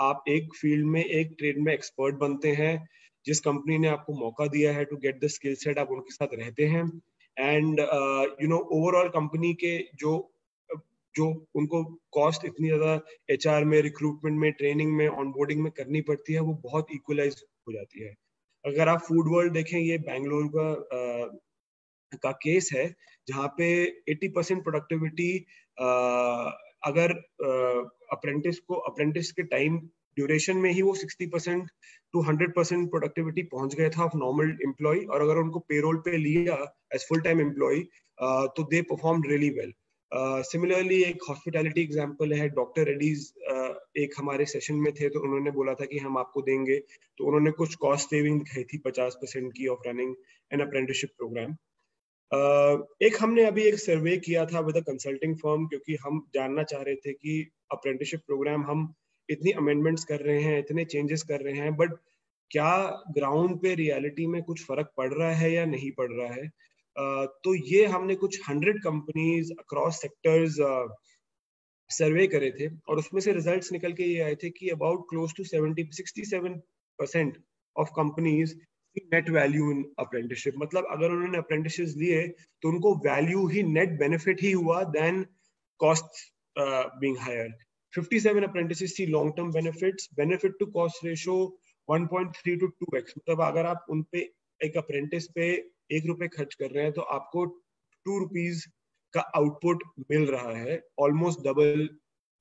आप एक फील्ड में, एक ट्रेड में एक्सपर्ट बनते हैं, जिस कंपनी ने आपको मौका दिया है to get the skill set, आप उनके साथ रहते हैं। एंड ओवरऑल कंपनी के जो उनको कॉस्ट इतनी ज्यादा HR में, रिक्रूटमेंट में, ट्रेनिंग में, ऑनबोर्डिंग में करनी पड़ती है, वो बहुत इक्वलाइज हो जाती है। अगर आप फूड वर्ल्ड देखें, ये बेंगलुरु का केस है जहाँ पे 80% प्रोडक्टिविटी अगर अप्रेंटिस के टाइम ड्यूरेशन में ही वो 60% to 100% प्रोडक्टिविटी पहुंच गया था ऑफ नॉर्मल एम्प्लॉय। और अगर उनको पेरोल पे लिया एज फुल टाइम एम्प्लॉय तो they perform really well. Similarly एक हॉस्पिटैलिटी एग्जांपल है, डॉक्टर रेड्डीज एक हमारे सेशन में थे तो उन्होंने बोला था कि हम आपको देंगे, तो उन्होंने कुछ कॉस्ट सेविंग दिखाई थी 50% की of running an apprenticeship program. एक हमने अभी एक सर्वे किया था विद अ कंसल्टिंग फर्म, क्योंकि हम जानना चाह रहे थे कि अप्रेंटिसशिप प्रोग्राम हम इतनी अमेंडमेंट्स कर रहे हैं, इतने चेंजेस कर रहे हैं, बट क्या ग्राउंड पे रियलिटी में कुछ फर्क पड़ रहा है या नहीं पड़ रहा है। तो ये हमने कुछ 100 कंपनीज अक्रॉस सेक्टर्स सर्वे करे थे और उसमें से रिजल्ट्स निकल के ये आए थे कि about close to 67% of companies net value in apprenticeship. मतलब अगर उन्होंने अप्रेंटिसेस लिए तो उनको वैल्यू ही, नेट बेनिफिट ही हुआ than cost being higher. 57 apprentices see long term benefits, benefit to cost ratio 1.3 to 2x। मतलब अगर आप उन पे एक अप्रेंटिस पे ₹1 खर्च कर रहे हैं तो आपको ₹2 का आउटपुट मिल रहा है, ऑलमोस्ट डबल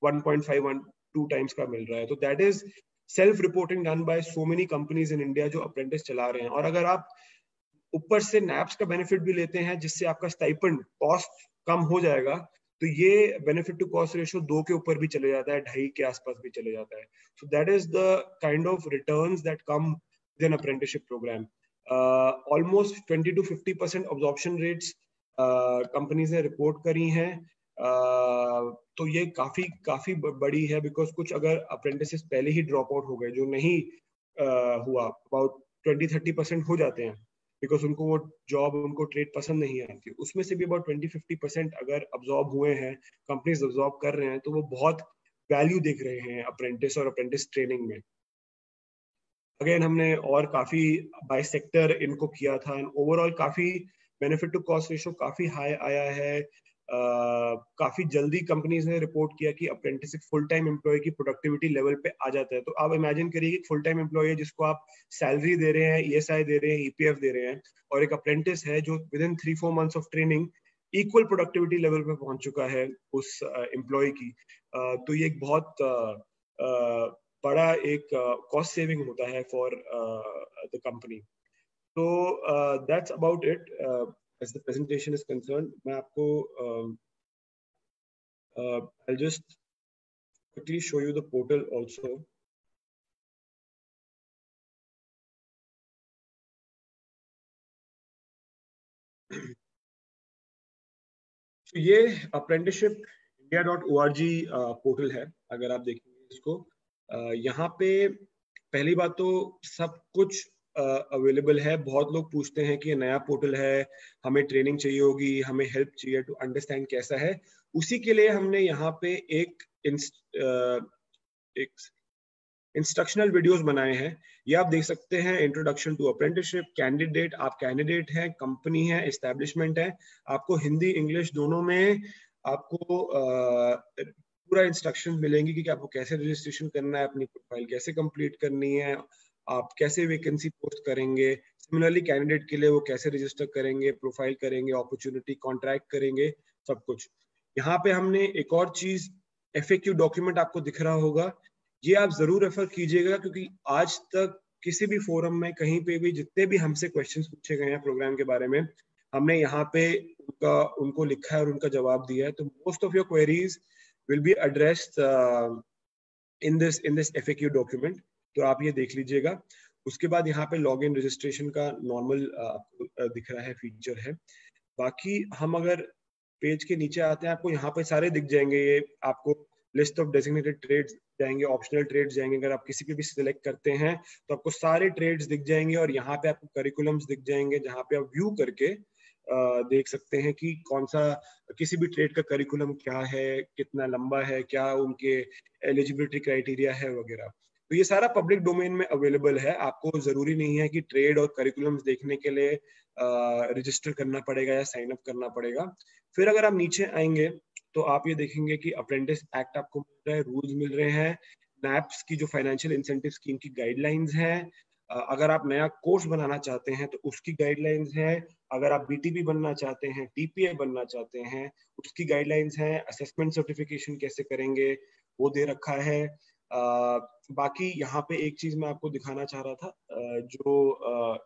1.5-2 टाइम्स का मिल रहा है। तो that is self reporting done by so many companies in India जो अप्रेंटिस चला रहे हैं। और अगर आप ऊपर से नैप्स का बेनिफिट भी लेते हैं जिससे आपका स्टाइपेंड कॉस्ट कम हो जाएगा, तो ये बेनिफिट टू कॉस्ट रेशियो 2 के ऊपर भी चले जाता है, 2.5 के आसपास भी चले जाता है। So that is the kind of returns that come with an apprenticeship program. Almost 20 to 50% absorption rates companies ने रिपोर्ट करी हैं। तो ये काफी बड़ी है, बिकॉज कुछ अगर अप्रेंटिसेस पहले ही ड्रॉप आउट हो गए जो नहीं हुआ, अबाउट 20-30% हो जाते हैं, बिकॉज उनको वो जॉब, उनको ट्रेड पसंद नहीं आती। उसमें से भी अबाउट 20-50% अगर अब्जॉर्ब हुए हैं, कंपनीज अब्जॉर्ब कर रहे हैं, तो वो बहुत वैल्यू देख रहे हैं अप्रेंटिस और अप्रेंटिस ट्रेनिंग में। अगेन हमने और काफी बाय सेक्टर इनको किया था, ओवरऑल काफी बेनिफिट टू कॉस्ट रेशियो काफी हाई आया है। काफी जल्दी कंपनीज ने रिपोर्ट किया कि अप्रेंटिस एक फुल टाइम एम्प्लॉय की प्रोडक्टिविटी लेवल पे आ जाता है। तो आप इमेजिन करिए कि फुल टाइम एम्प्लॉय है जिसको आप सैलरी दे रहे हैं, ESI दे रहे हैं, EPF दे रहे हैं, और एक अप्रेंटिस है जो with in 3-4 months of training equal productivity level पे पहुंच चुका है उस एम्प्लॉय की। तो ये एक बहुत बड़ा एक कॉस्ट सेविंग होता है फॉर द कंपनी। तो that's about it as the presentation is concerned। मैं आपको I'll just quickly show you the portal also। तो ये apprenticeship.india.org पोर्टल है। अगर आप देखेंगे इसको, यहाँ पे पहली बात तो सब कुछ अवेलेबल है। बहुत लोग पूछते हैं कि ये नया पोर्टल है, हमें ट्रेनिंग चाहिए होगी, हमें हेल्प चाहिए टू अंडरस्टैंड कैसा है। उसी के लिए हमने यहाँ पे एक इंस्ट्रक्शनल वीडियोस बनाए हैं। ये आप देख सकते हैं, इंट्रोडक्शन टू अप्रेंटिसशिप, कैंडिडेट, आप कैंडिडेट हैं, कंपनी है, एस्टैब्लिशमेंट है। आपको हिंदी इंग्लिश दोनों में आपको पूरा इंस्ट्रक्शन मिलेंगे कि आपको कैसे रजिस्ट्रेशन करना है, अपनी प्रोफाइल कैसे कंप्लीट करनी है, आप कैसे वैकेंसी पोस्ट करेंगे, सिमिलरली कैंडिडेट के लिए वो कैसे रजिस्टर करेंगे, प्रोफाइल करेंगे, अपॉर्चुनिटी कॉन्ट्रैक्ट करेंगे, सब कुछ। यहाँ पे हमने एक और चीज, FAQ डॉक्यूमेंट आपको दिख रहा होगा, ये आप जरूर रेफर कीजिएगा, क्योंकि आज तक किसी भी फोरम में कहीं पे भी जितने भी हमसे क्वेश्चंस पूछे गए हैं प्रोग्राम के बारे में, हमने यहाँ पे उनको लिखा है और उनका जवाब दिया है। तो most of your queries will be addressed in this FAQ document. तो आप ये देख लीजिएगा। उसके बाद यहाँ पे लॉग इन रजिस्ट्रेशन का नॉर्मल आपको दिख रहा है, फीचर है। बाकी हम अगर पेज के नीचे आते हैं, आपको यहाँ पे सारे दिख जाएंगे। ये आपको लिस्ट ऑफ डेजिग्नेटेड ट्रेड्स जाएंगे, ऑप्शनल ट्रेड्स जाएंगे। अगर आप किसी पे भी सिलेक्ट करते हैं तो आपको सारे ट्रेड्स दिख जाएंगे, और यहाँ पे आपको करिकुलम्स दिख जाएंगे, जहाँ पे आप व्यू करके देख सकते हैं कि कौन सा किसी भी ट्रेड का करिकुलम क्या है, कितना लंबा है, क्या उनके एलिजिबिलिटी क्राइटेरिया है वगैरह। तो ये सारा पब्लिक डोमेन में अवेलेबल है। आपको जरूरी नहीं है कि ट्रेड और करिकुलम्स देखने के लिए रजिस्टर करना पड़ेगा या साइन अप करना पड़ेगा। फिर अगर आप नीचे आएंगे तो आप ये देखेंगे कि अप्रेंटिस एक्ट आपको मिल रहा है, रूल्स मिल रहे हैं, नैप्स की जो फाइनेंशियल इंसेंटिव स्कीम की गाइडलाइंस हैं, अगर आप नया कोर्स बनाना चाहते हैं तो उसकी गाइडलाइंस है, अगर आप BTP बनना चाहते हैं, TPA बनना चाहते हैं, उसकी गाइडलाइंस है, असेसमेंट सर्टिफिकेशन कैसे करेंगे वो दे रखा है। बाकी यहाँ पे एक चीज मैं आपको दिखाना चाह रहा था, जो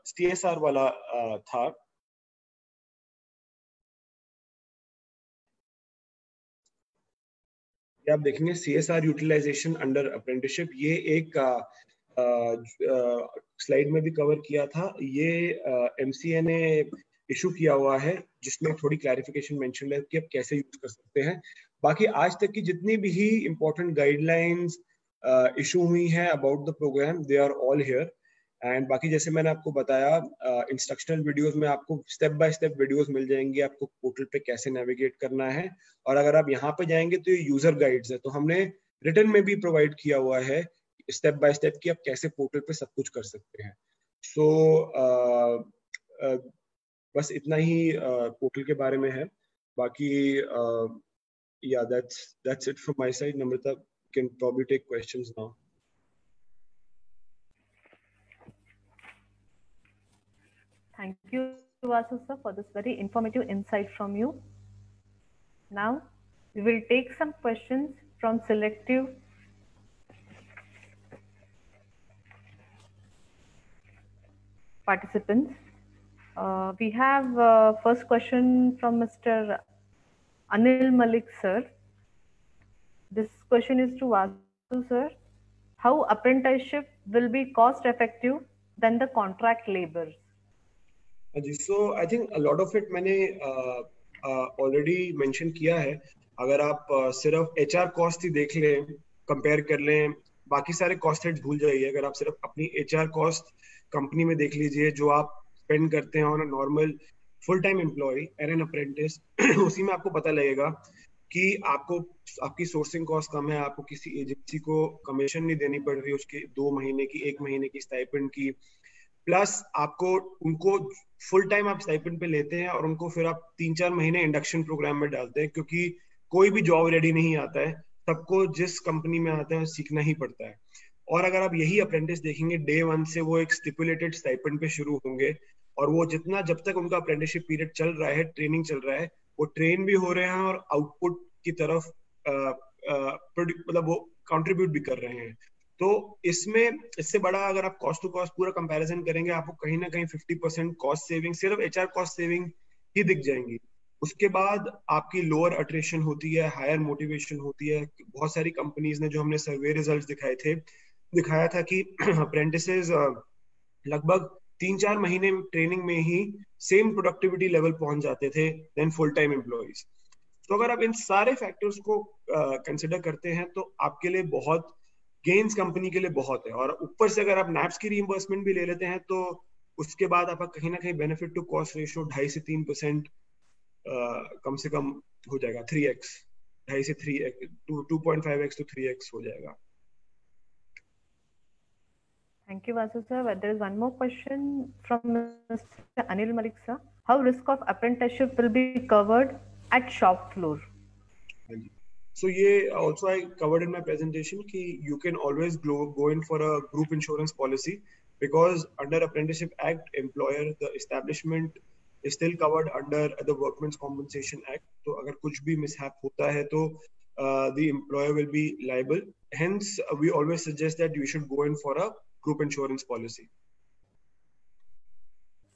CSR वाला था। आप देखेंगे CSR यूटिलाइजेशन अंडर अप्रेंटिसशिप, ये एक स्लाइड में भी कवर किया था। ये MCA ने इशू किया हुआ है, जिसमें थोड़ी क्लैरिफिकेशन मेंशन है कि आप कैसे यूज कर सकते हैं। बाकी आज तक की जितनी भी इंपॉर्टेंट गाइडलाइंस इशू हुई हैं about the program, they are all here. And बाकी जैसे मैंने आपको बताया इंस्ट्रक्शनल वीडियोस में आपको स्टेप बाय स्टेप वीडियोस मिल जाएंगी आपको पोर्टल पे कैसे नेविगेट करना है। और अगर आप यहाँ पे जाएंगे तो ये यूजर गाइड्स है, तो हमने रिटन में भी प्रोवाइड किया हुआ है स्टेप बाय स्टेप कि आप कैसे पोर्टल पे सब कुछ कर सकते हैं। सो बस इतना ही पोर्टल के बारे में है। बाकी yeah, that's it from my side. Namrata can probably take questions now. Thank you, Vasu sir, for this very informative insight from you. Now, we will take some questions from selective participants. We have first question from Mr. Anil Malik sir. This question is to Vasu sir. How apprenticeship will be cost effective than the contract labor? So I think a lot of it मैंने already mention किया है। अगर आप सिर्फ HR cost ही देख लें, compare कर लें, बाकी सारे cost heads भूल जाइए। अगर आप सिर्फ अपनी HR cost कंपनी में देख लीजिए जो आप स्पेंड करते हैं on a normal full time employee and an apprentice, उसी में आपको पता लगेगा कि आपको आपकी सोर्सिंग कॉस्ट कम है, आपको किसी एजेंसी को कमीशन नहीं देनी पड़ रही उसकी 2 महीने की 1 महीने की स्टाइपेंड की, प्लस आपको उनको फुल टाइम आप स्टाइपेंड पे लेते हैं और उनको फिर आप 3-4 महीने इंडक्शन प्रोग्राम में डालते हैं, क्योंकि कोई भी जॉब रेडी नहीं आता है, सबको जिस कंपनी में आता है सीखना ही पड़ता है। और अगर आप यही अप्रेंटिस देखेंगे, डे 1 से वो एक स्टिपुलेटेड स्टाइपेंड पे शुरू होंगे और वो जितना जब तक उनका अप्रेंटिसशिप पीरियड चल रहा है, ट्रेनिंग चल रहा है, वो ट्रेन भी हो रहे हैं और आउटपुट की तरफ मतलब वो कंट्रीब्यूट भी कर रहे हैं। तो इसमें इससे बड़ा अगर आप कॉस्ट टू कॉस्ट पूरा कंपैरिजन करेंगे, आपको कहीं ना कहीं 50% कॉस्ट सेविंग सिर्फ HR कॉस्ट सेविंग ही दिख जाएंगी। उसके बाद आपकी लोअर अट्रेशन होती है, हायर मोटिवेशन होती है। बहुत सारी कंपनीज ने जो हमने सर्वे रिजल्ट्स दिखाए थे, दिखाया था कि अप्रेंटिसेस लगभग 3-4 महीने ट्रेनिंग में ही सेम प्रोडक्टिविटी लेवल पहुंच जाते थे देन फुल टाइम एम्प्लॉइज। तो अगर आप इन सारे फैक्टर्स को कंसिडर करते हैं तो आपके लिए बहुत गेन्स कंपनी के लिए बहुत है। और ऊपर से अगर आप नैप्स की रीइंबर्समेंट भी ले लेते हैं तो उसके बाद आपका कहीं ना कहीं बेनिफिट टू कॉस्ट रेशियो 2.5 से 3% कम से कम हो जाएगा। 3x 2.5 से 3x 2.5x to 3x हो जाएगा। Thank you, Vasu sir. There is one more question from Mr. Anil Malik sir. How risk of apprenticeship will be covered at shop floor? So ये also I covered in my presentation कि you can always go in for a group insurance policy because under Apprenticeship Act, employer the establishment is still covered under the Workmen's Compensation Act. तो अगर कुछ भी mishap होता है तो the employer will be liable. Hence, we always suggest that you should go in for a group insurance policy.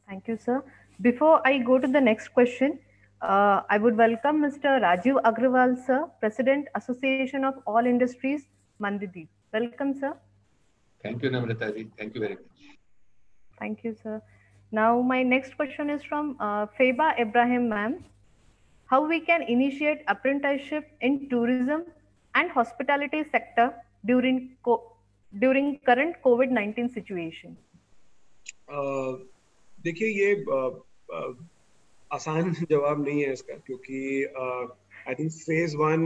Thank you, sir. Before I go to the next question, I would welcome Mr. Rajiv Agrawal, sir, President, Association of All Industries, Mandideep. Welcome, sir. Thank you, Namrata ji. Thank you very much. Thank you, sir. Now, my next question is from Feba Ibrahim, ma'am. How we can initiate apprenticeship in tourism and hospitality sector during current COVID-19 situation? देखिए ये आसान जवाब नहीं है इसका, क्योंकि I think phase 1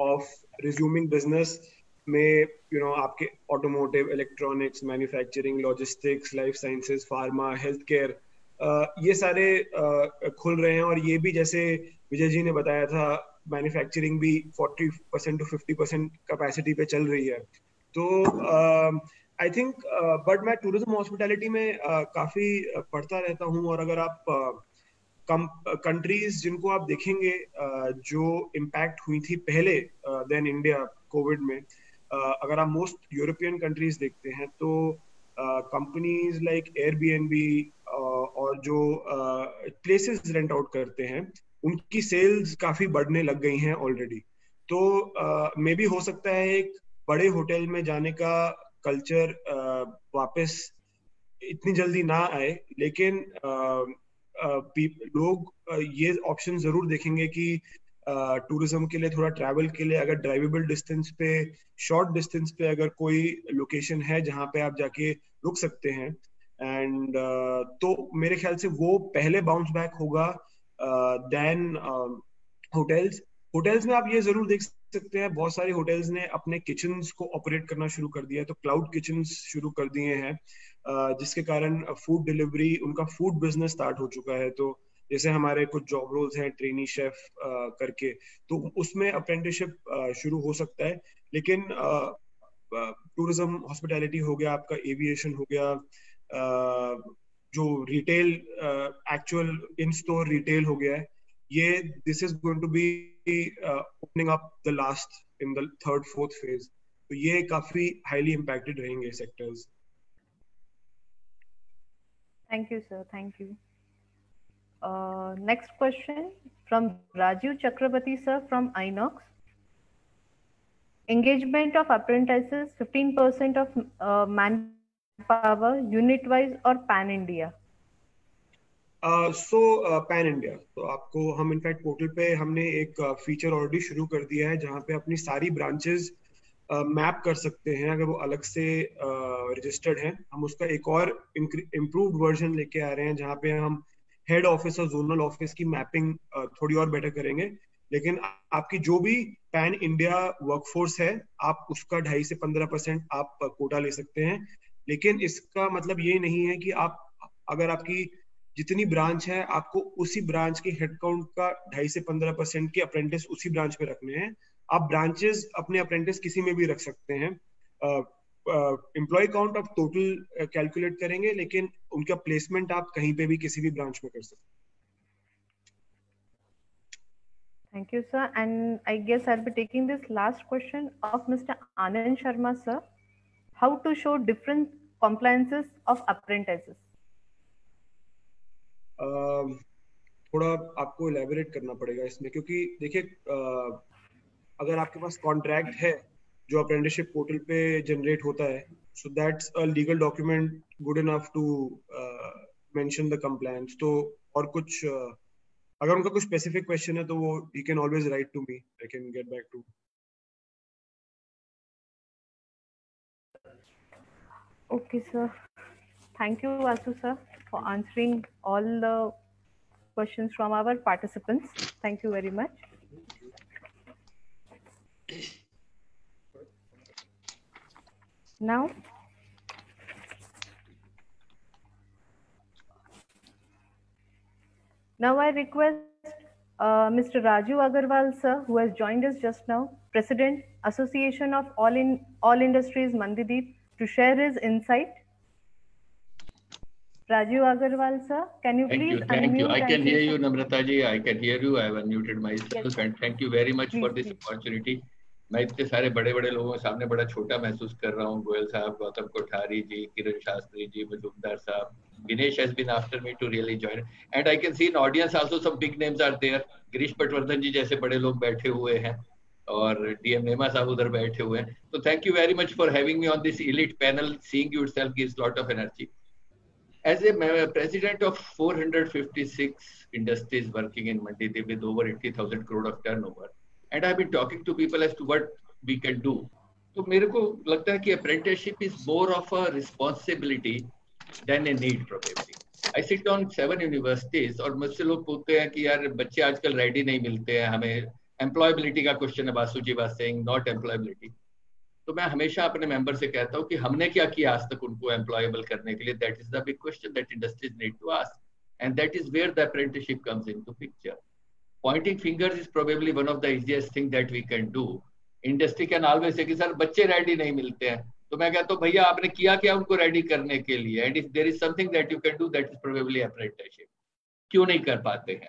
of resuming business में आपके automotive, electronics, manufacturing, logistics, life sciences, pharma, health care, ये सारे खुल रहे हैं। और ये भी जैसे विजय जी ने बताया था, मैन्युफैक्चरिंग भी 40% to 50% कैपेसिटी पे चल रही है। तो आई थिंक बट मैं टूरिज्म हॉस्पिटैलिटी में काफी पढ़ता रहता हूँ, और अगर आप कंट्रीज जिनको आप देखेंगे जो इम्पैक्ट हुई थी पहले देन इंडिया कोविड में, अगर आप मोस्ट यूरोपियन कंट्रीज देखते हैं तो कंपनीज लाइक एयरबीएनबी और जो प्लेसेस रेंट आउट करते हैं उनकी सेल्स काफी बढ़ने लग गई हैं ऑलरेडी। तो मे बी हो सकता है एक बड़े होटल में जाने का कल्चर वापस इतनी जल्दी ना आए, लेकिन लोग ये ऑप्शन जरूर देखेंगे कि टूरिज्म के लिए, थोड़ा ट्रैवल के लिए, अगर ड्राइवेबल डिस्टेंस पे, शॉर्ट डिस्टेंस पे अगर कोई लोकेशन है जहाँ पे आप जाके रुक सकते हैं, एंड तो मेरे ख्याल से वो पहले बाउंस बैक होगा देन होटल्स। होटल्स में आप ये जरूर देख सकते हैं, बहुत सारे होटल्स ने अपने किचन्स को ऑपरेट करना शुरू कर दिया है, तो क्लाउड किचन्स शुरू कर दिए हैं, जिसके कारण फूड डिलीवरी, उनका फूड बिजनेस स्टार्ट हो चुका है। तो जैसे हमारे कुछ जॉब रोल्स हैं ट्रेनी शेफ करके, तो उसमें अप्रेंटिसशिप शुरू हो सकता है। लेकिन टूरिज्म, हॉस्पिटैलिटी हो गया, आपका एविएशन हो गया, जो retail, actual in store retail हो गया है, ये this is going to be opening up the last in the third fourth phase, तो ये काफी हाईली इम्पैक्टेड रहेंगे sectors. Thank you sir, thank you. Next question from Rajiv Chakrabarti sir from Inox. Engagement of apprentices 15% of manpower, unit wise or pan India? Pan India, तो आपको हम in fact portal पे हमने एक फीचर ऑलरेडी शुरू कर दिया है जहाँ पे अपनी सारी ब्रांचेस मैप कर सकते हैं अगर वो अलग से रजिस्टर्ड हैं। हम उसका एक और इम्प्रूव्ड वर्जन लेके आ रहे हैं जहाँ पे हम हेड ऑफिस और जोनल ऑफिस की मैपिंग थोड़ी और बेटर करेंगे। लेकिन आपकी जो भी पैन इंडिया वर्कफोर्स है, आप उसका 2.5 से 15% आप कोटा ले सकते हैं। लेकिन इसका मतलब ये नहीं है कि आप, अगर आपकी जितनी ब्रांच है, आपको उसी ब्रांच के हेड काउंट का 2.5 से 15% के अप्रेंटिस उसी ब्रांच में रखने हैं। आप ब्रांचेस अपने अप्रेंटिस किसी में भी रख सकते हैं। एम्प्लॉय काउंट आप टोटल कैलकुलेट करेंगे, लेकिन उनका प्लेसमेंट आप कहीं पे भी किसी भी ब्रांच में कर सकते हैं। Thank you, sir. And I guess I'll be taking this last question of Mr. Anand Sharma, sir. How to show different compliances of apprentices? थोड़ा आपको इलेबोरेट करना पड़ेगा इसमें, क्योंकि देखिए अगर आपके पास कॉन्ट्रैक्ट है जो अप्रेंटिसशिप पोर्टल पे जनरेट होता है, so that's a legal document good enough to mention the compliance. तो और कुछ अगर उनका कुछ स्पेसिफिक क्वेश्चन है तो वो you can always write to me, I can get back to. Okay, sir. Thank you, Vasu sir, for answering all the questions from our participants. Thank you very much. Now, I request Mr. Raju Agarwal sir, who has joined us just now, President, Association of All Industries Mandideep, to share his insight. Raju Agarwal sir, can you please unmute? Thank you. I can hear you, Namrata ji. I can hear you. I have unmuted myself. Yes. And thank you very much for this opportunity. मैं इतने सारे बड़े बड़े लोगों के सामने बड़ा छोटा महसूस कर रहा हूँ। गोयल साहब, गौतम कोठारी जी, किरण शास्त्री जी, मजूमदार साहब, Dinesh has been after me to really join, and I can see in audience also some big names are there. Girish Patwardhan जी जैसे बड़े लोग बैठे हुए हैं और DM नेमा साहब उधर बैठे हुए हैं। तो thank you very much for having me on this elite panel. Seeing you itself gives lot of energy. As a president of 456 industries working in Mandideep with over 80,000 crore of turnover, and I've been talking to people as to what we can do. तो मेरे को लगता है कि apprenticeship is more of a responsibility than a need probably. I sit on 7 universities और मुझसे लोग पूछते हैं कि यार बच्चे आजकल रेडी नहीं मिलते हैं, हमें employability का क्वेश्चन है, वासु जी was saying not employability. तो मैं हमेशा अपने मेंबर से कहता हूँ कि हमने क्या किया आज तक उनको एम्प्लॉयबल करने के लिए. That is the big question that industries need to ask, and that is where the apprenticeship comes into picture. Pointing fingers is probably one of the easiest thing that we can do. Industry can always say कि sir बच्चे ready नहीं मिलते हैं, तो मैं कहता हूँ भैया आपने किया क्या उनको रेडी करने के लिए, and if there is something that you can do that is probably apprenticeship. क्यों नहीं कर पाते हैं?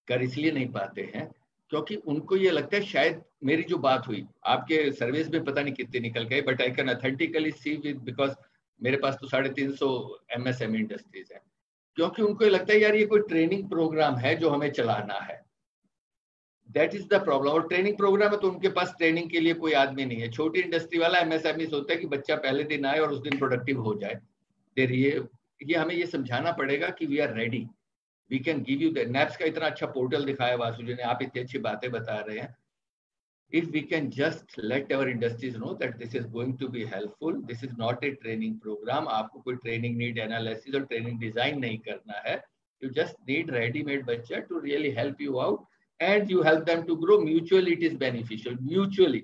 कर इसलिए नहीं पाते हैं क्योंकि उनको ये लगता है शायद मेरी जो बात हुई आपके सर्विस में पता नहीं कितनी निकल गई, but I can authentically see with, because मेरे पास तो 350 MSME इंडस्ट्रीज है. क्योंकि उनको ये लगता है यार ये कोई ट्रेनिंग प्रोग्राम है जो हमें चलाना है. That is the problem. और ट्रेनिंग प्रोग्राम है तो उनके पास ट्रेनिंग के लिए कोई आदमी नहीं है. छोटी इंडस्ट्री वाला MSME होता है कि बच्चा पहले दिन आए और उस दिन प्रोडक्टिव हो जाए. देर ये हमें ये समझाना पड़ेगा कि we are ready. We can give you the NAPS का इतना अच्छा पोर्टल दिखाया वासु जी ने, आप इतनी अच्छी बातें बता रहे हैं. If we can just let our industries know that this is going to be helpful, this is not a training program. आपको कोई training need analysis और training design नहीं करना है. You just need ready-made बच्चा to really help you out and you help them to grow. Mutually it is beneficial. Mutually.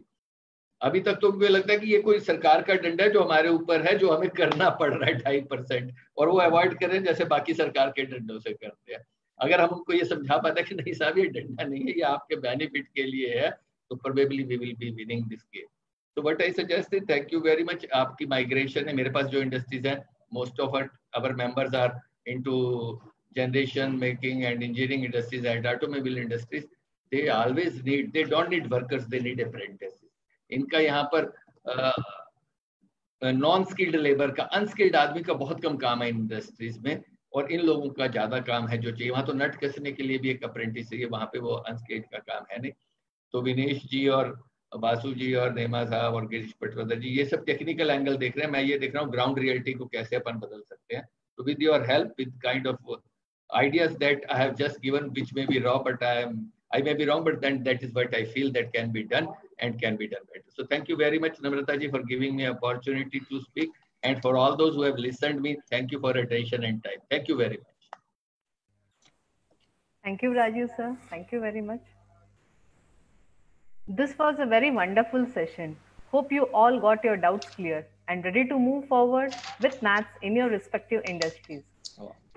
अभी तक तो मुझे लगता है कि ये कोई सरकार का डंडा है जो हमारे ऊपर है, जो हमें करना पड़ रहा है 2.5%, और वो अवॉइड करें जैसे बाकी सरकार के डंडों से करते हैं. अगर हम उनको ये समझा पाते कि नहीं साहब ये डंडा नहीं है, ये आपके बेनिफिट के लिए है, तो probably we will be winning this game. So what I suggest is thank you very much. आपकी migration है, मेरे पास जो industries हैं, most of our members are into generation making and engineering industries and automobile industries. They always need, they don't need workers, they need apprentices. इनका यहाँ पर non skilled labour का, unskilled आदमी का बहुत कम काम है इंडस्ट्रीज में, और इन लोगों का ज्यादा काम है जो चाहिए. वहाँ तो नट कसने के लिए भी एक अप्रेंटिस है, वहाँ पे वो अनस्किल्ड का काम है नहीं. तो विनेश जी और बासु जी और नेमा साहब और गिरीश पटवर्धन जी ये सब टेक्निकल एंगल देख रहे हैं, मैं ये देख रहा हूँ ग्राउंड रियलिटी को कैसे अपन बदल सकते हैं. तो with your help, with kind of ideas that I have just given, which may be raw, but I may be wrong, but then that is what I feel that can be done and can be done better. So thank you very much, Namrata ji, for giving me opportunity to speak, and for all those who have listened me, thank you for attention and time. Thank you very much. Thank you, Raju sir. Thank you very much. This was a very wonderful session. Hope you all got your doubts clear and ready to move forward with maths in your respective industries.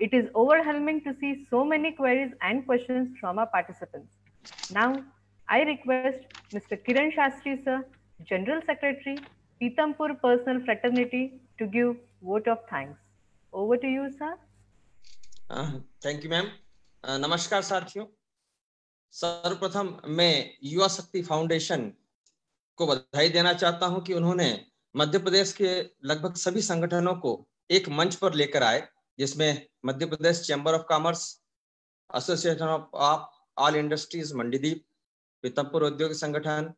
It is overwhelming to see so many queries and questions from our participants. Now, I request Mr. Kiran Shastri sir, General Secretary, Pitampur Personal Fraternity, to give vote of thanks. Over to you, sir. Thank you, ma'am. नमस्कार साथियों. सर्वप्रथम मैं युवा शक्ति foundation को बधाई देना चाहता हूं कि उन्होंने मध्य प्रदेश के लगभग सभी संगठनों को एक मंच पर लेकर आए, जिसमें Madhya Pradesh chamber of commerce, association of all industries Mandideep, Pithampur औद्योगिक संगठन,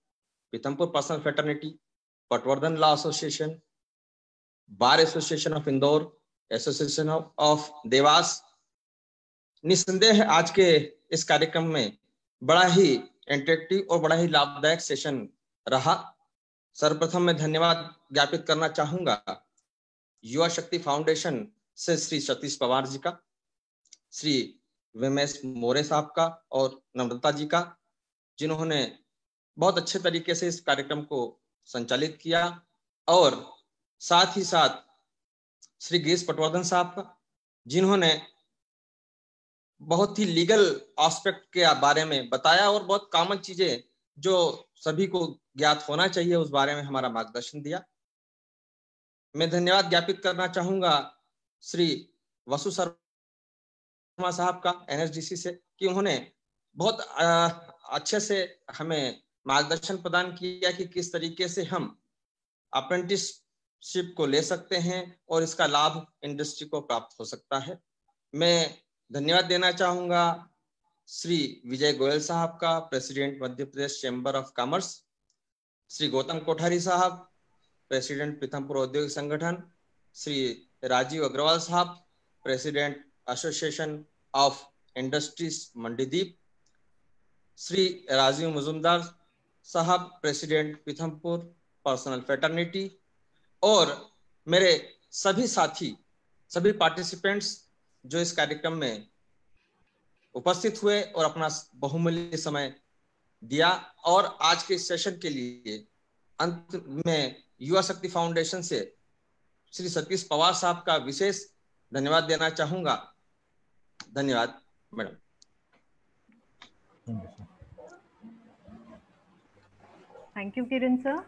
Pithampur personnel fraternity, Patwardhan law association, bar association of Indore, association of Dewas. निस्संदेह आज के इस कार्यक्रम में बड़ा ही इंटरेक्टिव और बड़ा ही लाभदायक सेशन रहा. सर्वप्रथम मैं धन्यवाद ज्ञापित करना चाहूंगा युवा शक्ति फाउंडेशन से श्री सतीश पवार जी का, श्री विमेश मोरे साहब का और नम्रता जी का, जिन्होंने बहुत अच्छे तरीके से इस कार्यक्रम को संचालित किया, और साथ ही साथ श्री गिरीश पटवर्धन साहब का, जिन्होंने बहुत ही लीगल एस्पेक्ट के बारे में बताया और बहुत कॉमन चीजें जो सभी को ज्ञात होना चाहिए उस बारे में हमारा मार्गदर्शन दिया. मैं धन्यवाद ज्ञापित करना चाहूंगा श्री वसु शर्मा साहब का एनएसडीसी से, कि उन्होंने बहुत अच्छे से हमें मार्गदर्शन प्रदान किया कि किस तरीके से हम अप्रेंटिसशिप को ले सकते हैं और इसका लाभ इंडस्ट्री को प्राप्त हो सकता है. मैं धन्यवाद देना चाहूंगा श्री विजय गोयल साहब का, president Madhya Pradesh chamber of commerce, Shri Gautam Kothari साहब, प्रेसिडेंट पीथमपुर औद्योगिक संगठन, श्री राजीव अग्रवाल साहब, president association of industries Mandideep, Shri Rajiv Majumdar साहब, प्रेसिडेंट पीथमपुर पर्सनल फ्रेटर्निटी, और मेरे सभी साथी, सभी पार्टिसिपेंट्स जो इस कार्यक्रम में उपस्थित हुए और अपना बहुमूल्य समय दिया. और आज के सेशन के लिए अंत में युवा शक्ति फाउंडेशन से श्री सतीश पवार साहब का विशेष धन्यवाद देना चाहूंगा. धन्यवाद madam. Thank you, Kiran sir.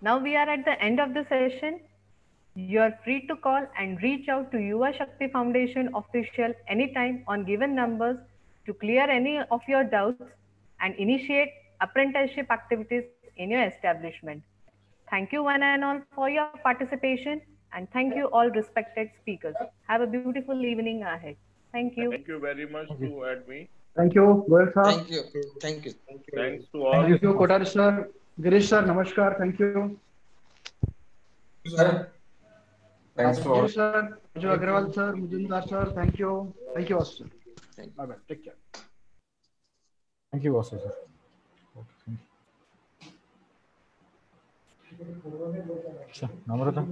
Now we are at the end of the session. You are free to call and reach out to Yuva Shakti Foundation official anytime on given numbers to clear any of your doubts and initiate apprenticeship activities in your establishment. Thank you one and all for your participation, and thank you all respected speakers. Have a beautiful evening ahead. Thank you. Thank you very much to add me. Thank you, Goyal sir. Thank you. Thank you. Thanks to all. Thank you, Kothari sir. Girish sir, namaskar. Thank you. Sir. Thanks to all. Sir, Raju Agrawal sir, Mujumdar sir, thank you all sir. Bye bye, take care. Thank you also, sir. Okay, Namrata.